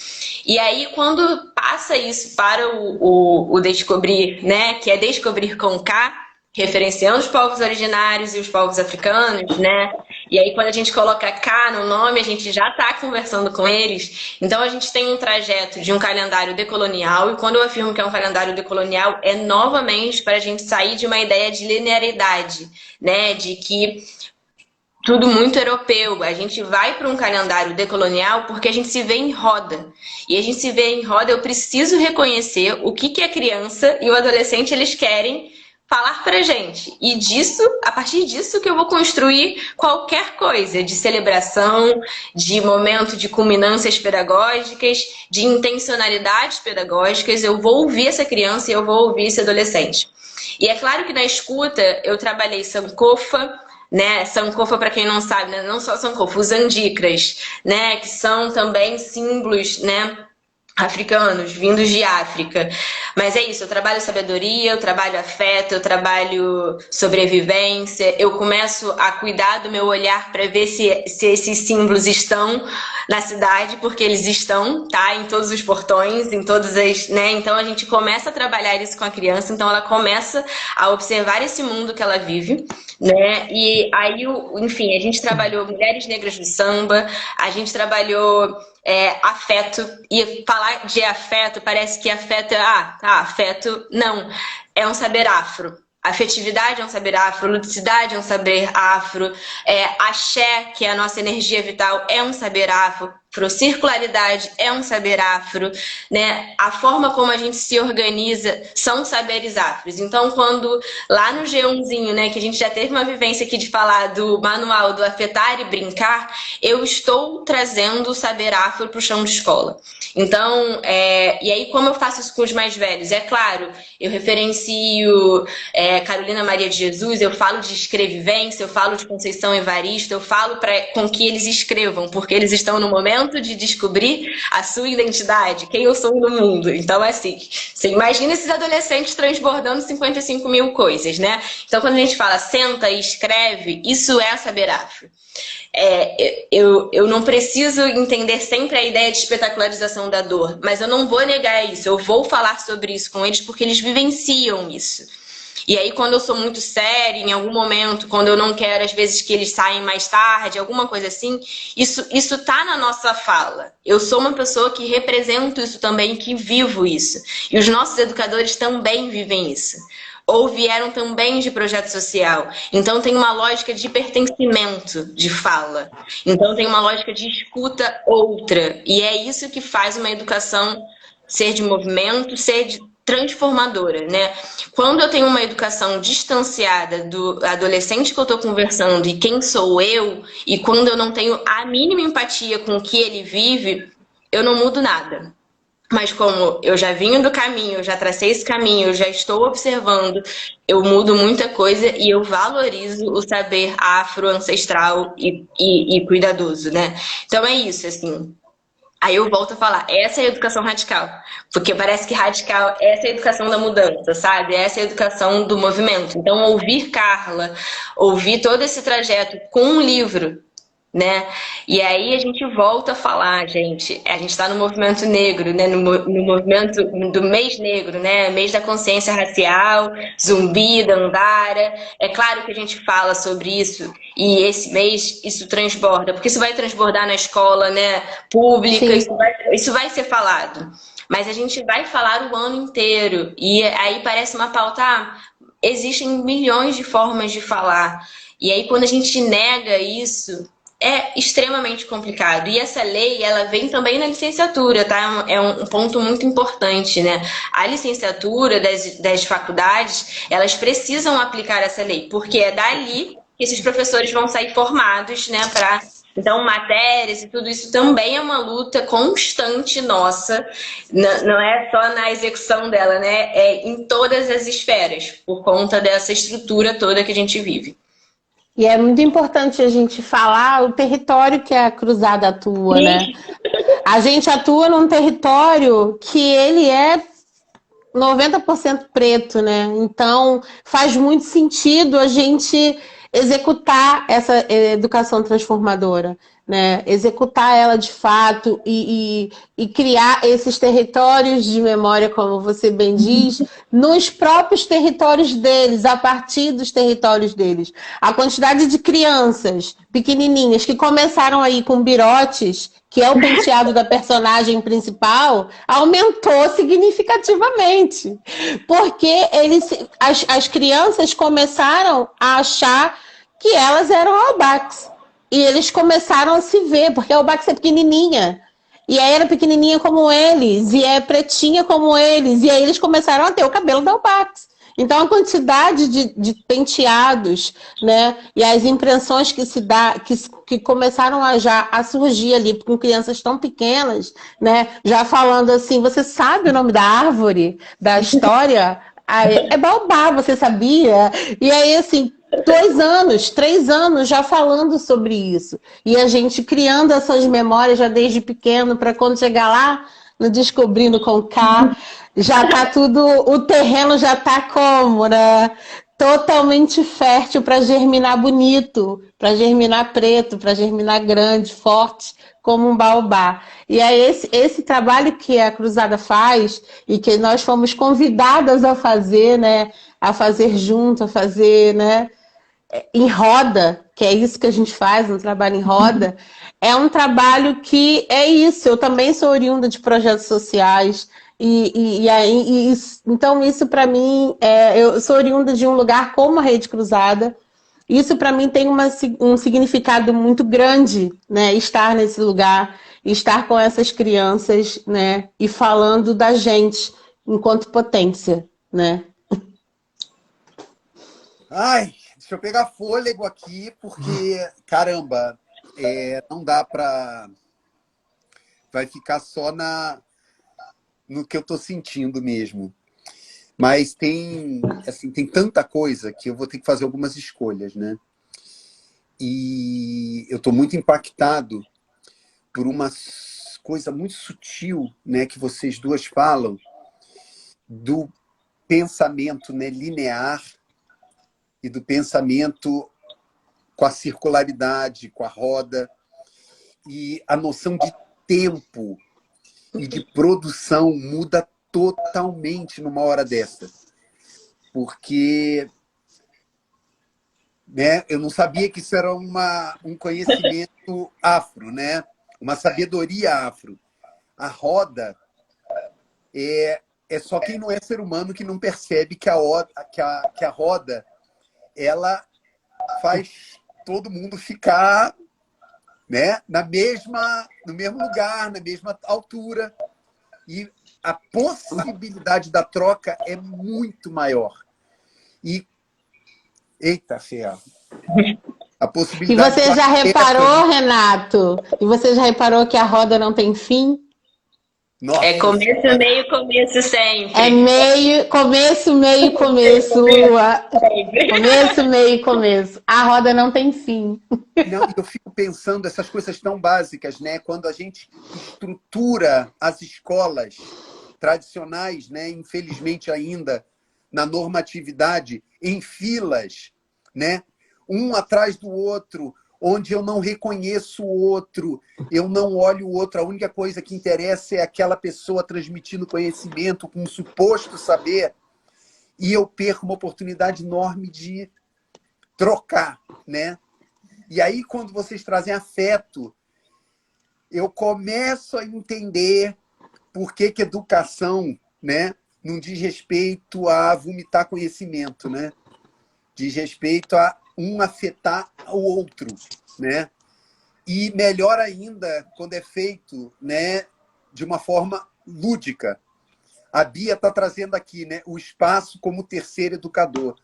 Speaker 2: E aí, quando passa isso para o descobrir, né, que é descobrir com K, referenciando os povos originários e os povos africanos, né? E aí, quando a gente coloca K no nome, a gente já está conversando com eles. Então, a gente tem um trajeto de um calendário decolonial, e quando eu afirmo que é um calendário decolonial, é novamente para a gente sair de uma ideia de linearidade, né? De que tudo muito europeu. A gente vai para um calendário decolonial porque a gente se vê em roda. E a gente se vê em roda, eu preciso reconhecer o que a criança e o adolescente eles querem falar pra gente. E disso, a partir disso que eu vou construir qualquer coisa de celebração, de momento de culminâncias pedagógicas, de intencionalidades pedagógicas. Eu vou ouvir essa criança e eu vou ouvir esse adolescente. E é claro que na escuta eu trabalhei Sankofa, né? Sankofa, para quem não sabe, né? Não só Sankofa, os Andikras, né? Que são também símbolos, né, africanos, vindos de África. Mas é isso, eu trabalho sabedoria, eu trabalho afeto, eu trabalho sobrevivência, eu começo a cuidar do meu olhar para ver se esses símbolos estão na cidade, porque eles estão, tá? Em todos os portões, em todas as, né? Então a gente começa a trabalhar isso com a criança, então ela começa a observar esse mundo que ela vive, né? E aí, enfim, a gente trabalhou mulheres negras do samba, a gente trabalhou afeto, e falar de afeto parece que afeto afeto não, é um saber afro. Afetividade é um saber afro, ludicidade é um saber afro, axé, que é a nossa energia vital, é um saber afro, circularidade é um saber afro, né? A forma como a gente se organiza são saberes afros. Então, quando lá no G1zinho, né, que a gente já teve uma vivência aqui de falar do manual do afetar e brincar, eu estou trazendo o saber afro para o chão de escola. Então, e aí como eu faço isso com os mais velhos? É claro, eu referencio Carolina Maria de Jesus, eu falo de escrevivência, eu falo de Conceição Evaristo, eu falo com que eles escrevam, porque eles estão no momento de descobrir a sua identidade, quem eu sou no mundo. Então, assim, você imagina esses adolescentes transbordando 55 mil coisas, né? Então, quando a gente fala senta e escreve, isso é saber afro. Eu não preciso entender sempre a ideia de espetacularização da dor, mas eu não vou negar isso, eu vou falar sobre isso com eles porque eles vivenciam isso. E aí, quando eu sou muito séria, em algum momento, quando eu não quero, às vezes, que eles saem mais tarde, alguma coisa assim, isso tá na nossa fala. Eu sou uma pessoa que represento isso também, que vivo isso. E os nossos educadores também vivem isso. Ou vieram também de projeto social. Então, tem uma lógica de pertencimento de fala. Então, tem uma lógica de escuta outra. E é isso que faz uma educação ser de movimento, ser transformadora, né? Quando eu tenho uma educação distanciada do adolescente que eu estou conversando e quem sou eu, e quando eu não tenho a mínima empatia com o que ele vive, eu não mudo nada. Mas como eu já vim do caminho, eu já tracei esse caminho, eu já estou observando, eu mudo muita coisa e eu valorizo o saber afro-ancestral e cuidadoso, né? Então é isso, assim. Aí eu volto a falar, essa é a educação radical. Porque parece que radical, essa é a educação da mudança, sabe? Essa é a educação do movimento. Então, ouvir Carla, ouvir todo esse trajeto com um livro, né? E aí a gente volta a falar, gente, a gente está no movimento negro, né? No movimento do mês negro, né? Mês da consciência racial, Zumbi, Dandara. É claro que a gente fala sobre isso e esse mês isso transborda, porque isso vai transbordar na escola, né, pública, isso vai ser falado. Mas a gente vai falar o ano inteiro e aí parece uma pauta, existem milhões de formas de falar. E aí quando a gente nega isso, é extremamente complicado. E essa lei, ela vem também na licenciatura, tá? É um ponto muito importante, né? A licenciatura das faculdades, elas precisam aplicar essa lei, porque é dali que esses professores vão sair formados, né, para Então, matérias e tudo isso também é uma luta constante nossa, não é só na execução dela, né? É em todas as esferas, por conta dessa estrutura toda que a gente vive.
Speaker 3: E é muito importante a gente falar o território que a Cruzada atua, né? A gente atua num território que ele é 90% preto, né? Então faz muito sentido a gente executar essa educação transformadora, né? Executar ela de fato e criar esses territórios de memória, como você bem diz, nos próprios territórios deles, a partir dos territórios deles. A quantidade de crianças pequenininhas que começaram aí com birotes, que é o penteado da personagem principal, aumentou significativamente. Porque as crianças começaram a achar que elas eram Albax. E eles começaram a se ver, porque a Albax é pequenininha. E aí era pequenininha como eles, e é pretinha como eles. E aí eles começaram a ter o cabelo da Albax. Então, a quantidade de penteados, né, e as impressões que se dá, que começaram a surgir ali com crianças tão pequenas, né, já falando assim, você sabe o nome da árvore, da história? É baobá, você sabia? E aí, assim, 2 anos, 3 anos já falando sobre isso. E a gente criando essas memórias já desde pequeno, para quando chegar lá, no Descobrindo com K, já tá tudo, o terreno já tá como, né? Totalmente fértil para germinar bonito, para germinar preto, para germinar grande, forte, como um baobá. E é esse trabalho que a Cruzada faz e que nós fomos convidadas a fazer, né? A fazer junto, a fazer, né? Em roda, que é isso que a gente faz, um trabalho em roda, é um trabalho que é isso. Eu também sou oriunda de projetos sociais, então isso para mim, eu sou oriunda de um lugar como a Rede Cruzada. Isso para mim tem um significado muito grande, né? Estar nesse lugar, estar com essas crianças, né? E falando da gente enquanto potência, né?
Speaker 1: Ai, deixa eu pegar fôlego aqui, porque, caramba, não dá para... Vai ficar só no que eu estou sentindo mesmo. Mas tem tanta coisa que eu vou ter que fazer algumas escolhas, né? E eu estou muito impactado por uma coisa muito sutil, né, que vocês duas falam, do pensamento, né, linear e do pensamento com a circularidade, com a roda, e a noção de tempo e de produção muda totalmente numa hora dessa. Porque, né, eu não sabia que isso era um conhecimento afro, né? Uma sabedoria afro. A roda é só quem não é ser humano que não percebe que a roda ela faz todo mundo ficar, né, no mesmo lugar, na mesma altura. E a possibilidade da troca é muito maior. E, eita ferro, a
Speaker 3: E
Speaker 1: possibilidade
Speaker 3: você já reparou, Renato? E você já reparou que a roda não tem fim?
Speaker 1: Nossa,
Speaker 2: É começo, meio, começo sempre.
Speaker 3: É meio, começo, meio, começo. Começo, meio, começo. A roda não tem fim.
Speaker 1: não, eu fico pensando essas coisas tão básicas, né? Quando a gente estrutura as escolas tradicionais, né? Infelizmente ainda na normatividade, em filas, né? Um atrás do outro, onde eu não reconheço o outro, eu não olho o outro, a única coisa que interessa é aquela pessoa transmitindo conhecimento com um suposto saber, e eu perco uma oportunidade enorme de trocar, né? E aí, quando vocês trazem afeto, eu começo a entender por que educação, né, não diz respeito a vomitar conhecimento, né? Diz respeito a um afetar o outro, né? E melhor ainda quando é feito, né, de uma forma lúdica. A Bia está trazendo aqui, né, o espaço como terceiro educador.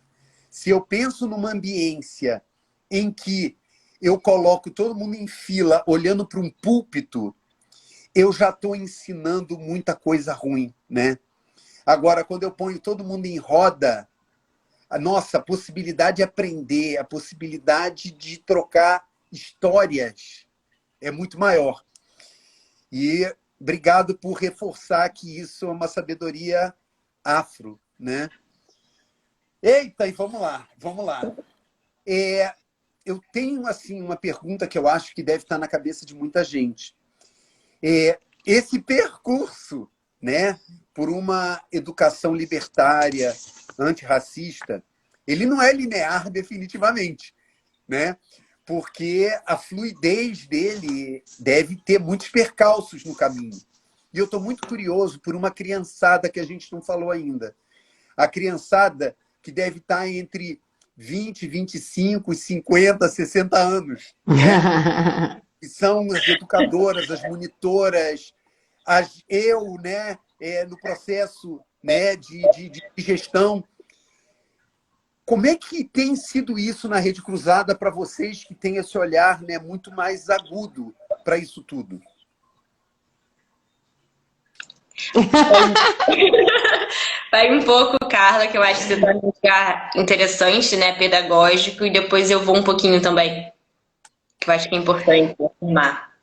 Speaker 1: Se eu penso numa ambiência em que eu coloco todo mundo em fila, olhando para um púlpito, eu já estou ensinando muita coisa ruim, né? Agora, quando eu ponho todo mundo em roda, a possibilidade de aprender, a possibilidade de trocar histórias é muito maior. E obrigado por reforçar que isso é uma sabedoria afro, né? Eita, e vamos lá. Eu tenho, assim, uma pergunta que eu acho que deve estar na cabeça de muita gente. Esse percurso, né, por uma educação libertária, antirracista, ele não é linear definitivamente, né? Porque a fluidez dele deve ter muitos percalços no caminho. E eu estou muito curioso por uma criançada que a gente não falou ainda. A criançada que deve estar entre 20, 25, 50, 60 anos, né? Que são as educadoras, as monitoras, né, no processo, né, de gestão. Como é que tem sido isso na Rede Cruzada para vocês que têm esse olhar, né, muito mais agudo para isso tudo?
Speaker 2: Vai um pouco, Carla, que eu acho que você está num lugar interessante, né, pedagógico, e depois eu vou um pouquinho também, que eu acho que é importante afirmar.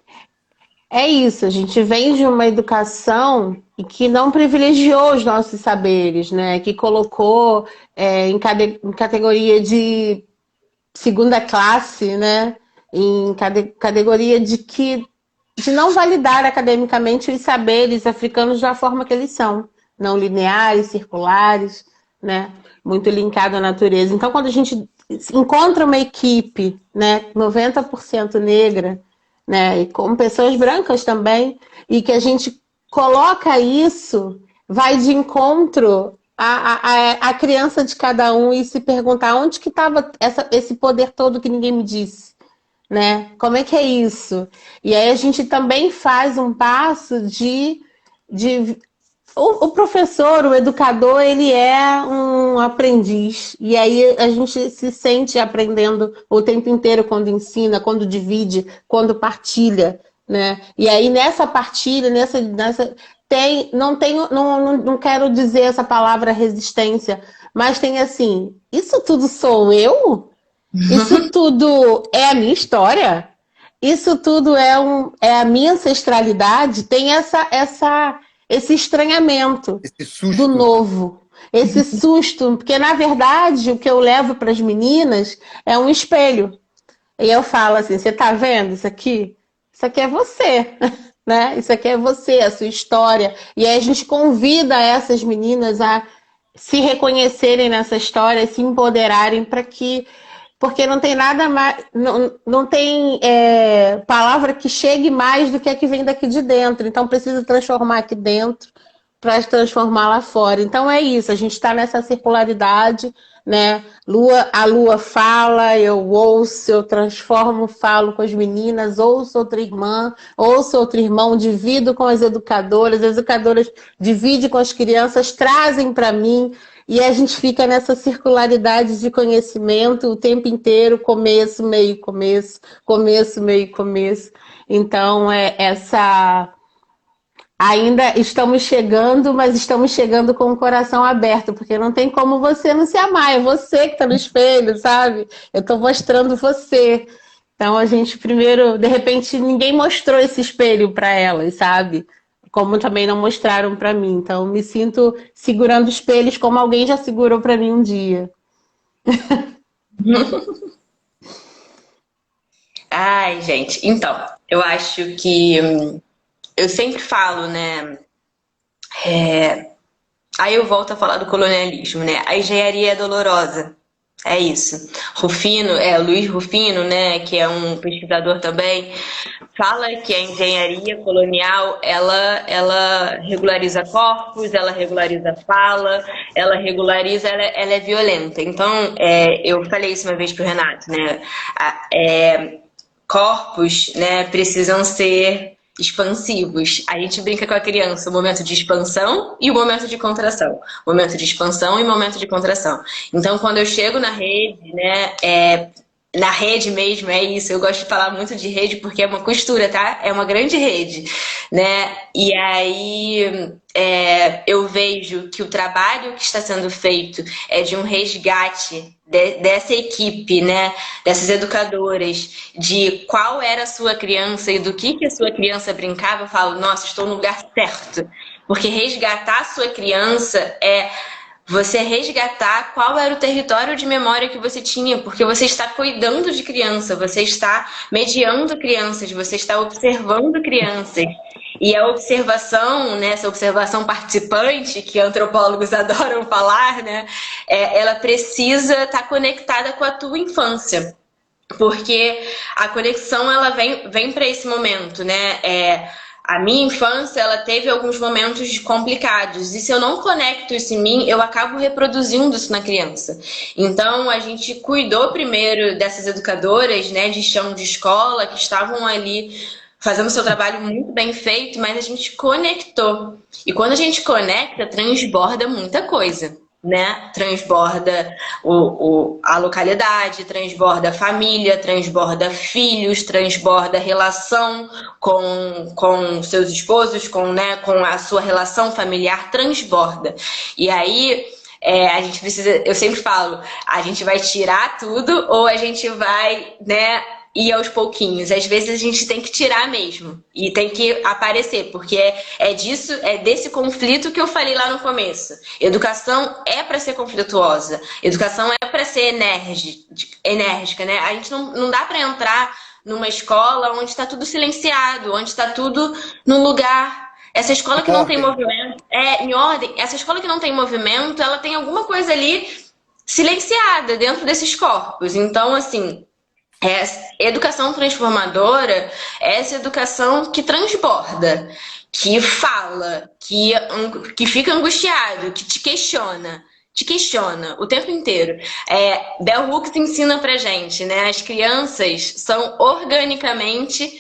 Speaker 3: É isso, a gente vem de uma educação que não privilegiou os nossos saberes, né? Que colocou em categoria de segunda classe, né? Em categoria de não validar academicamente os saberes africanos da forma que eles são, não lineares, circulares, né? Muito linkado à natureza. Então, quando a gente encontra uma equipe, né, 90% negra, né, e com pessoas brancas também, e que a gente coloca isso, vai de encontro à criança de cada um e se perguntar onde que estava esse poder todo que ninguém me disse, né? Como é que é isso? E aí a gente também faz um passo o professor, o educador, ele é um aprendiz. E aí a gente se sente aprendendo o tempo inteiro quando ensina, quando divide, quando partilha, né? E aí nessa partilha, não quero dizer essa palavra resistência, mas tem assim, isso tudo sou eu? Isso tudo é a minha história? Isso tudo é a minha ancestralidade? Tem esse estranhamento
Speaker 1: Esse susto.
Speaker 3: do novo, esse susto, porque na verdade o que eu levo para as meninas é um espelho. E eu falo assim, você tá vendo isso aqui? Isso aqui é você, né? Isso aqui é você, a sua história. E aí a gente convida essas meninas a se reconhecerem nessa história, se empoderarem porque não tem nada mais, não tem palavra que chegue mais do que a que vem daqui de dentro. Então precisa transformar aqui dentro para transformar lá fora. Então é isso, a gente está nessa circularidade, né? A lua fala, eu ouço, eu transformo, falo com as meninas, ouço outra irmã, ouço outro irmão, divido com as educadoras dividem com as crianças, trazem para mim. E a gente fica nessa circularidade de conhecimento o tempo inteiro, começo, meio, começo, começo, meio, começo. Então, ainda estamos chegando, mas estamos chegando com o coração aberto, porque não tem como você não se amar, é você que está no espelho, sabe? Eu estou mostrando você. Então, a gente primeiro, de repente, ninguém mostrou esse espelho para elas, sabe? Como também não mostraram para mim. Então, me sinto segurando espelhos como alguém já segurou para mim um dia.
Speaker 2: Ai, gente, então, eu acho que eu sempre falo, né? Aí eu volto a falar do colonialismo, né? A engenharia é dolorosa. É isso. Luiz Rufino, né, que é um pesquisador também, fala que a engenharia colonial, ela regulariza corpos, ela regulariza fala, ela é violenta. Então, eu falei isso uma vez pro Renato, né, corpos, né, precisam ser expansivos. A gente brinca com a criança o momento de expansão e o momento de contração. Momento de expansão e momento de contração. Então, quando eu chego na rede, né, na rede mesmo, é isso. Eu gosto de falar muito de rede porque é uma costura, tá? É uma grande rede, né? E aí eu vejo que o trabalho que está sendo feito é de um resgate dessa equipe, né? Dessas educadoras, de qual era a sua criança e do que a sua criança brincava. Eu falo, nossa, estou no lugar certo. Porque resgatar a sua criança é você resgatar qual era o território de memória que você tinha, porque você está cuidando de criança, você está mediando crianças, você está observando crianças. E a observação, né, essa observação participante, que antropólogos adoram falar, né, ela precisa estar conectada com a tua infância. Porque a conexão ela vem para esse momento, né? A minha infância ela teve alguns momentos complicados e se eu não conecto isso em mim, eu acabo reproduzindo isso na criança. Então a gente cuidou primeiro dessas educadoras, né, de chão de escola que estavam ali fazendo seu trabalho muito bem feito, mas a gente conectou. E quando a gente conecta, transborda muita coisa, né? Transborda a localidade, transborda a família, transborda filhos, transborda relação com seus esposos, né, com a sua relação familiar, transborda. E aí a gente precisa, eu sempre falo, a gente vai tirar tudo ou a gente vai, né, ir aos pouquinhos. Às vezes a gente tem que tirar mesmo e tem que aparecer, porque é desse conflito que eu falei lá no começo. Educação é para ser conflituosa, educação é para ser enérgica, né? A gente não dá para entrar numa escola onde está tudo silenciado, onde está tudo no lugar. Essa escola que não tem movimento, em ordem, essa escola que não tem movimento, ela tem alguma coisa ali silenciada dentro desses corpos. Então, assim, educação transformadora é essa educação que transborda, que fala, que fica angustiado, que te questiona o tempo inteiro. Bell Hooks ensina pra gente, né? As crianças são organicamente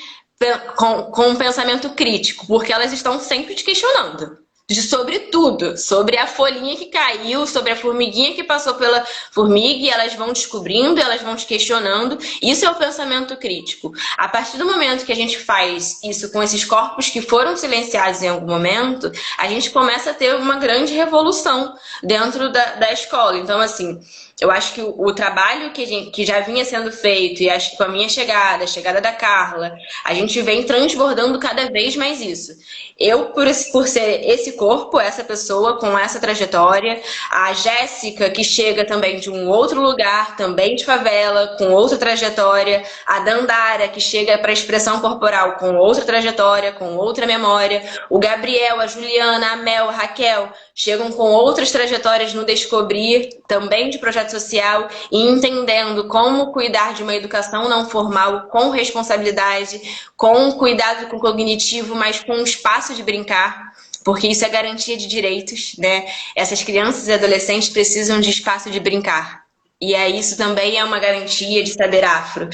Speaker 2: com um pensamento crítico, porque elas estão sempre te questionando. Sobre tudo, sobre a folhinha que caiu, sobre a formiguinha que passou pela formiga, e elas vão descobrindo, elas vão te questionando. Isso é o pensamento crítico. A partir do momento que a gente faz isso com esses corpos que foram silenciados em algum momento, a gente começa a ter uma grande revolução dentro da escola. Então, assim, eu acho que o trabalho que já vinha sendo feito, e acho que com a minha chegada, a chegada da Carla, a gente vem transbordando cada vez mais isso. Eu, por ser esse corpo, essa pessoa com essa trajetória, a Jéssica, que chega também de um outro lugar, também de favela, com outra trajetória, a Dandara, que chega para a expressão corporal com outra trajetória, com outra memória, o Gabriel, a Juliana, a Mel, a Raquel, chegam com outras trajetórias no Descobrir, também de projeto social, e entendendo como cuidar de uma educação não formal com responsabilidade, com cuidado com o cognitivo, mas com um espaço de brincar, porque isso é garantia de direitos, né? Essas crianças e adolescentes precisam de espaço de brincar. E isso também é uma garantia de saber afro.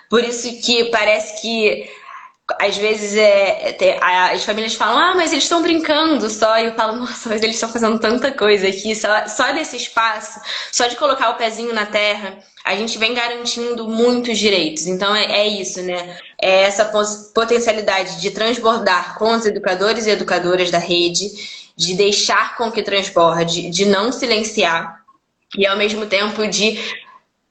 Speaker 2: Por isso que parece que às vezes as famílias falam, mas eles estão brincando só. E eu falo, nossa, mas eles estão fazendo tanta coisa aqui. Só desse espaço, só de colocar o pezinho na terra, a gente vem garantindo muitos direitos. Então é isso, né? É essa potencialidade de transbordar com os educadores e educadoras da rede, de deixar com que transborde, de não silenciar e ao mesmo tempo de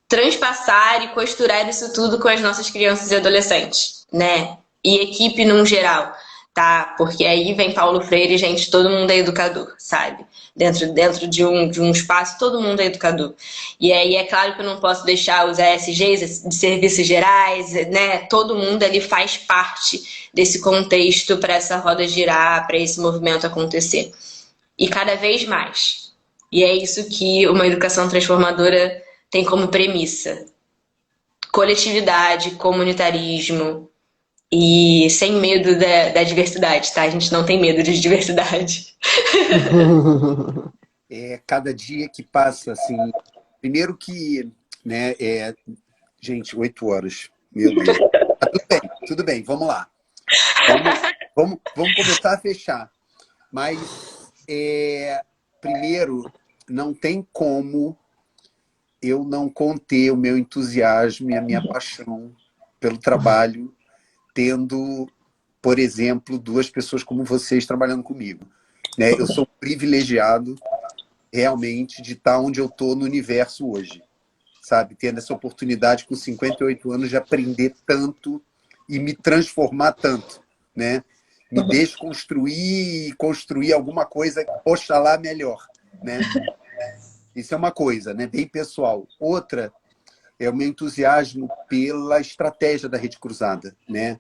Speaker 2: transpassar e costurar isso tudo com as nossas crianças e adolescentes, né? E equipe num geral, tá? Porque aí vem Paulo Freire, gente, todo mundo é educador, sabe? Dentro de um espaço, todo mundo é educador. E aí é claro que eu não posso deixar os ASGs de serviços gerais, né? Todo mundo ali faz parte desse contexto para essa roda girar, para esse movimento acontecer. E cada vez mais. E é isso que uma educação transformadora tem como premissa. Coletividade, comunitarismo, e sem medo da diversidade, tá? A gente não tem medo de diversidade.
Speaker 1: Cada dia que passa, assim... Primeiro que, né, gente, 8 horas. Meu Deus. Tudo bem, vamos lá. Vamos começar a fechar. Mas, primeiro, não tem como eu não conter o meu entusiasmo e a minha paixão pelo trabalho, tendo, por exemplo, duas pessoas como vocês trabalhando comigo. Né? Eu sou privilegiado, realmente, de estar onde eu estou no universo hoje. Sabe? Tendo essa oportunidade, com 58 anos, de aprender tanto e me transformar tanto. Né? Me desconstruir e construir alguma coisa, oxalá, melhor. Né? Isso é uma coisa, né? Bem pessoal. Outra é o meu entusiasmo pela estratégia da Rede Cruzada. Né?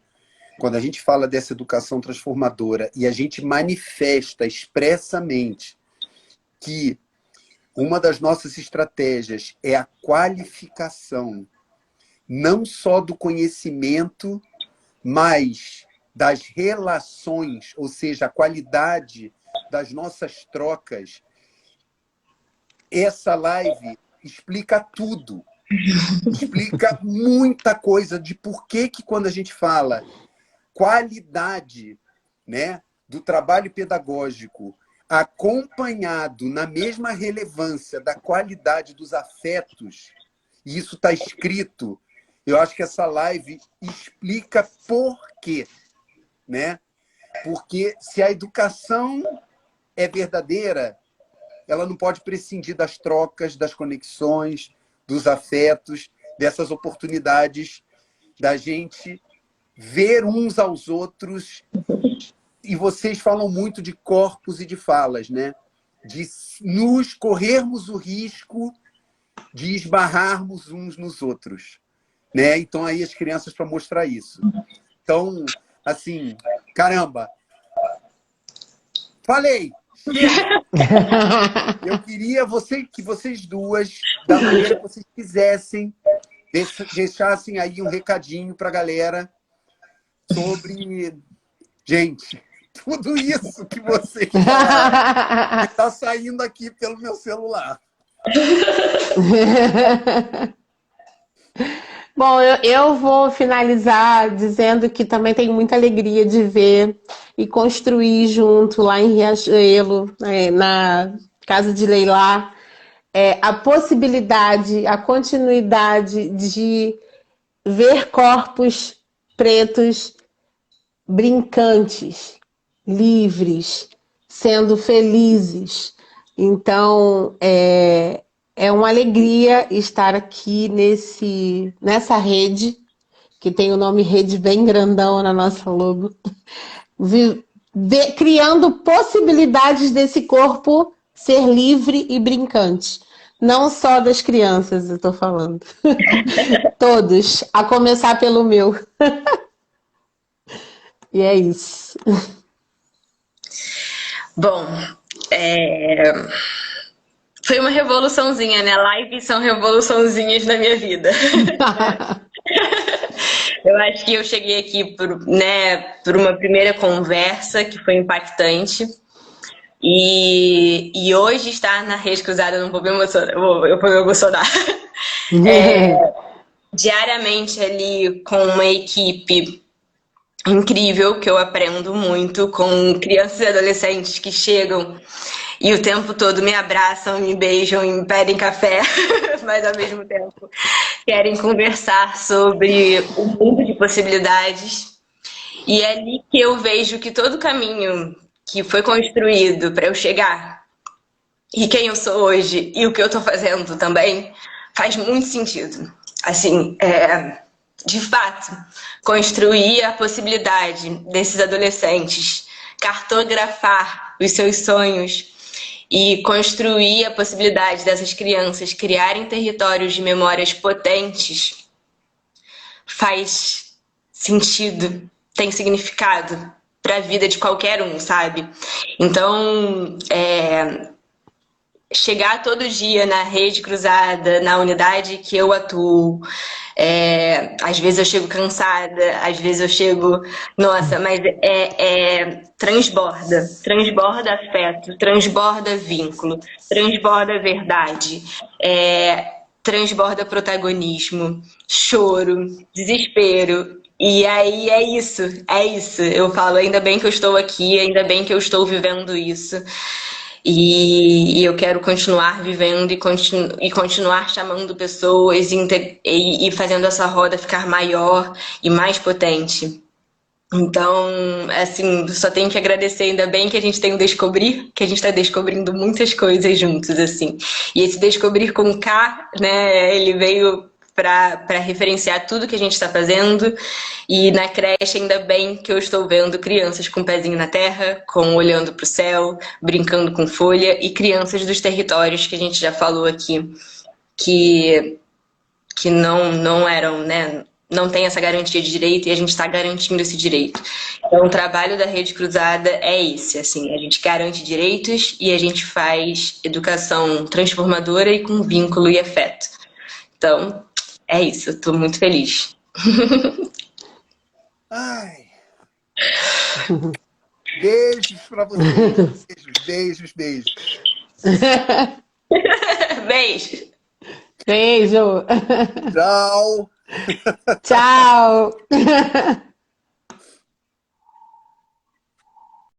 Speaker 1: Quando a gente fala dessa educação transformadora e a gente manifesta expressamente que uma das nossas estratégias é a qualificação, não só do conhecimento, mas das relações, ou seja, a qualidade das nossas trocas. Essa live explica tudo. Explica muita coisa de por que quando a gente fala qualidade, né, do trabalho pedagógico, acompanhado na mesma relevância da qualidade dos afetos, e isso está escrito, eu acho que essa live explica por quê. Né? Porque se a educação é verdadeira, ela não pode prescindir das trocas, das conexões, dos afetos, dessas oportunidades da gente ver uns aos outros. E vocês falam muito de corpos e de falas, né? De nos corrermos o risco de esbarrarmos uns nos outros. Né? Então, aí as crianças para mostrar isso. Então, assim, caramba, falei! Eu queria que vocês duas, da maneira que vocês quisessem, deixassem aí um recadinho para a galera sobre... Gente, tudo isso que vocês falaram está saindo aqui pelo meu celular.
Speaker 3: Bom, eu vou finalizar dizendo que também tenho muita alegria de ver e construir junto lá em Riachuelo, na casa de Leilá, a possibilidade, a continuidade de ver corpos pretos brincantes, livres, sendo felizes. Então, é uma alegria estar aqui nessa rede, que tem o nome rede bem grandão na nossa logo, criando possibilidades desse corpo ser livre e brincante. Não só das crianças, eu estou falando. Todos, a começar pelo meu. E é isso.
Speaker 2: Bom, foi uma revoluçãozinha, né? Lives são revoluçãozinhas na minha vida. Eu acho que eu cheguei aqui por uma primeira conversa que foi impactante. E hoje estar na Rede Cruzada, não vou me emocionar, eu vou me emocionar. Diariamente ali com uma equipe incrível, que eu aprendo muito, com crianças e adolescentes que chegam e o tempo todo me abraçam, me beijam e me pedem café, mas ao mesmo tempo querem conversar sobre o mundo de possibilidades. E é ali que eu vejo que todo o caminho que foi construído para eu chegar e quem eu sou hoje e o que eu estou fazendo também faz muito sentido. Assim, de fato, construir a possibilidade desses adolescentes cartografar os seus sonhos e construir a possibilidade dessas crianças criarem territórios de memórias potentes faz sentido, tem significado para a vida de qualquer um, sabe? Então, chegar todo dia na Rede Cruzada, na unidade que eu atuo, às vezes eu chego cansada, às vezes eu chego... Nossa, mas transborda afeto, transborda vínculo, transborda verdade, transborda protagonismo, choro, desespero. E aí é isso. Eu falo, ainda bem que eu estou aqui, ainda bem que eu estou vivendo isso. E eu quero continuar vivendo e continuar chamando pessoas e fazendo essa roda ficar maior e mais potente. Então, assim, só tenho que agradecer, ainda bem que a gente tem o Descobrir, que a gente está descobrindo muitas coisas juntos, assim. E esse Descobrir com K, né, ele veio para referenciar tudo que a gente está fazendo. E na creche, ainda bem que eu estou vendo crianças com o pezinho na terra, com olhando para o céu, brincando com folha, e crianças dos territórios que a gente já falou aqui, que não eram, né? Não tem essa garantia de direito e a gente está garantindo esse direito. Então, o trabalho da Rede Cruzada é esse, assim, a gente garante direitos e a gente faz educação transformadora e com vínculo e afeto. Então, é isso, eu estou muito feliz.
Speaker 1: Ai. Beijos para vocês. Beijos, beijos, beijos.
Speaker 2: Beijo!
Speaker 3: Beijo.
Speaker 1: Tchau.
Speaker 3: Tchau.